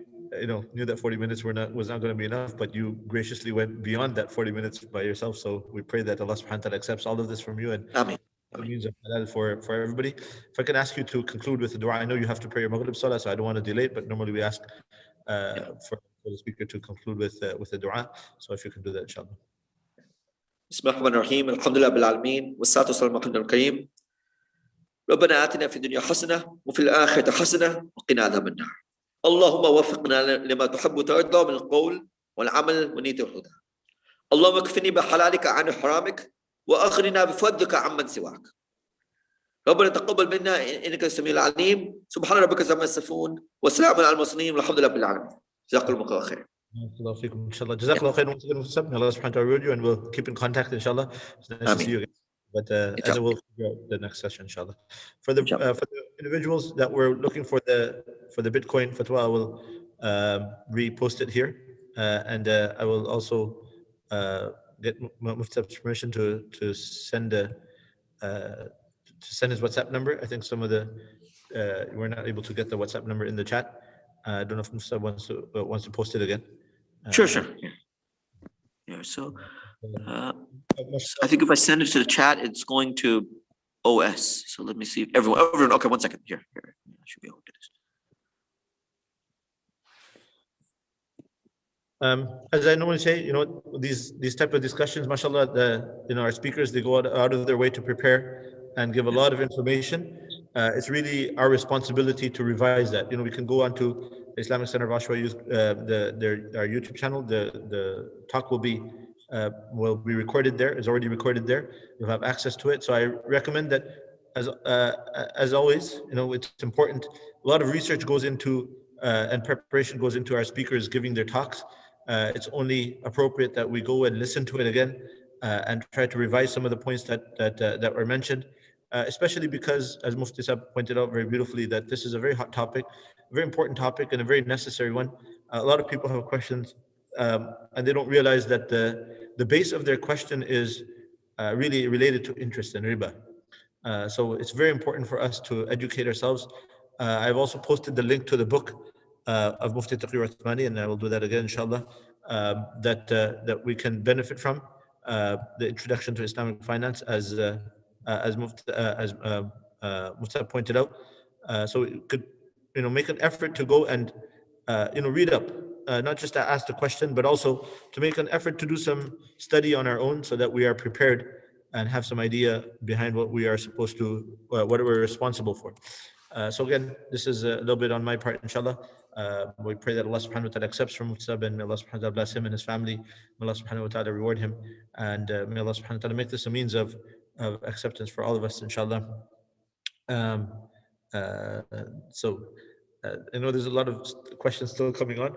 knew that 40 minutes was not going to be enough, but you graciously went beyond that 40 minutes by yourself. So we pray that Allah subhanahu wa ta'ala accepts all of this from you, and Ameen. Means of halal for everybody. If I can ask you to conclude with the dua. I know you have to pray your Maghrib Salah, so I don't want to delay it, but normally we ask for the speaker to conclude with the dua. So if you can do that, inshallah. Bismillahirrahmanirrahim. Alhamdulillah bil alamin. Wassalatu wassalamu ala al-kareem. ربنا آتنا في الدنيا حسنة وفي الآخرة حسنة وقنا عذاب النار. اللهم وفقنا لما تحب وترضى من القول والعمل والنية والهدى. اللهم اكفني بحلالك عن حرامك وأغننا بفضلك عمن سواك. ربنا تقبل منا إنك السميع العليم. سبحان ربك عما يصفون وسلام على المرسلين والحمد لله رب العالمين. جزاكم الله خير. Inshallah. Jazakallah khairan once again, Mufti. May Allah subhanahu wa ta'ala reward you, and we'll keep in contact, inshallah. It's nice to see you again. But and then we'll figure out the next session, inshallah. For the individuals that were looking for the Bitcoin fatwa, I will repost it here, and I will also get Mufti's permission to send his WhatsApp number. I think some of we're not able to get the WhatsApp number in the chat. I don't know if Mufti wants to post it again. Sure. Yeah. So. I think if I send it to the chat, it's going to OS. So let me see. Everyone. Okay, 1 second. Here. I should be able to do this. As I normally say, these type of discussions, mashallah, our speakers, they go out of their way to prepare and give a lot of information. It's really our responsibility to revise that. We can go on to the Islamic Center of Oshawa, our YouTube channel. The talk will be recorded there. It's already recorded there. You'll have access to it. So I recommend that, as always, it's important. A lot of research goes into and preparation goes into our speakers giving their talks. It's only appropriate that we go and listen to it again and try to revise some of the points that were mentioned. Especially because, as Mufti Sahib pointed out very beautifully, that this is a very hot topic, a very important topic, and a very necessary one. a lot of people have questions, and they don't realize that the base of their question is really related to interest and riba. So it's very important for us to educate ourselves. I've also posted the link to the book of Mufti Taqi Uthmani, and I will do that again, inshallah, that we can benefit from. The introduction to Islamic finance, as Mufti pointed out. So we could, make an effort to go and, read up, not just to ask the question, but also to make an effort to do some study on our own so that we are prepared and have some idea behind what we are supposed to, what we're responsible for. So again, this is a little bit on my part, inshallah. We pray that Allah subhanahu wa ta'ala accepts from Mufti, and may Allah subhanahu wa ta'ala bless him and his family. May Allah subhanahu wa ta'ala reward him, and may Allah subhanahu wa ta'ala make this a means of acceptance for all of us, inshallah. So I know there's a lot of questions still coming on.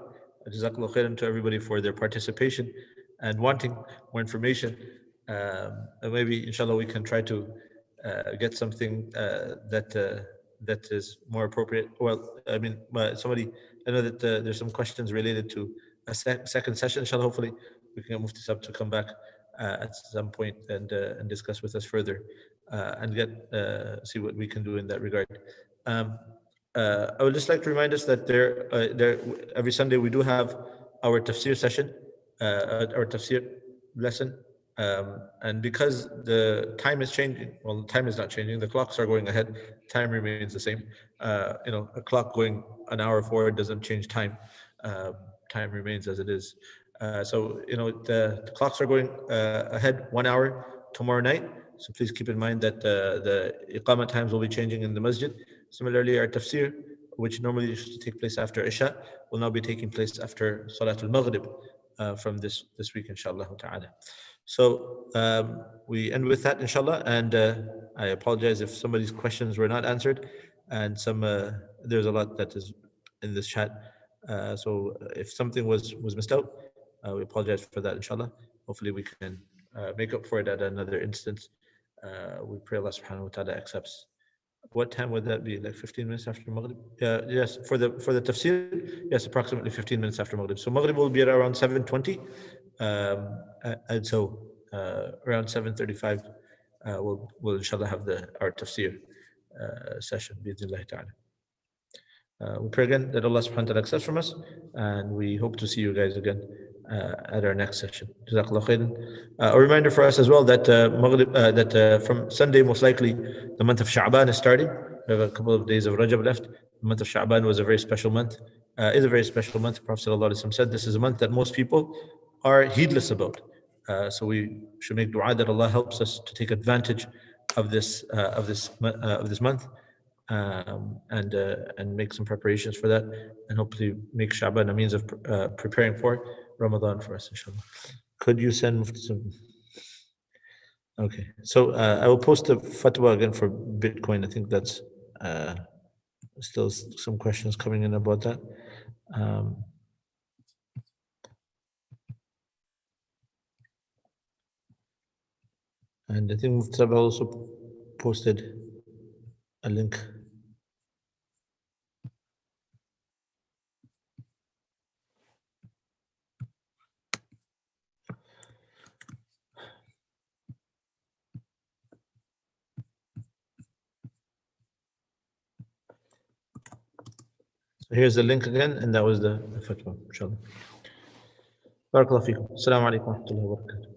Jazakallah khairan to everybody for their participation and wanting more information. And maybe, inshallah, we can try to get something that is more appropriate. Well, I mean, somebody, I know that there's some questions related to a second session. Inshallah, hopefully, we can get Mufti Sahib to come back at some point and discuss with us further and see what we can do in that regard. I would just like to remind us that every Sunday we do have our tafsir session, our tafsir lesson. And because the time is changing, well, the time is not changing, the clocks are going ahead, time remains the same. A clock going an hour forward doesn't change time. Time remains as it is. So the clocks are going ahead 1 hour tomorrow night. So please keep in mind that the iqamah times will be changing in the masjid. Similarly, our tafsir, which normally used to take place after Isha, will now be taking place after Salatul Maghrib from this week, inshallah ta'ala. So we end with that, inshallah, and I apologize if somebody's questions were not answered, and there's a lot that is in this chat. So if something was missed out, we apologize for that, inshallah. Hopefully we can make up for it at another instance. We pray Allah subhanahu wa ta'ala accepts. What time would that be? Like 15 minutes after Maghrib? Yes, for the tafsir, yes, approximately 15 minutes after Maghrib. So Maghrib will be at around 7:20, and so around 7:35, we'll inshallah have our tafsir session. Bi'idhnillah ta'ala. We pray again that Allah subhanahu wa ta'ala accepts from us, and we hope to see you guys again at our next session. Jazakallah khairan. A reminder for us as well that from Sunday, most likely, the month of Sha'ban is starting. We have a couple of days of Rajab left. The month of Sha'ban was a very special month, is a very special month. Prophet ﷺ said this is a month that most people are heedless about. So we should make dua that Allah helps us to take advantage of this month. And make some preparations for that, and hopefully make Sha'ban a means of preparing for Ramadan for us, inshallah. Could you send Mufti some? Okay, so I will post the fatwa again for Bitcoin. I think that's still some questions coming in about that. And I think Mufti also posted a link. So here's the link again, and that was the fatwa, inshallah. Barakallahu feekum. Assalamu alaikum wa rahmatullahi wa barakatuh.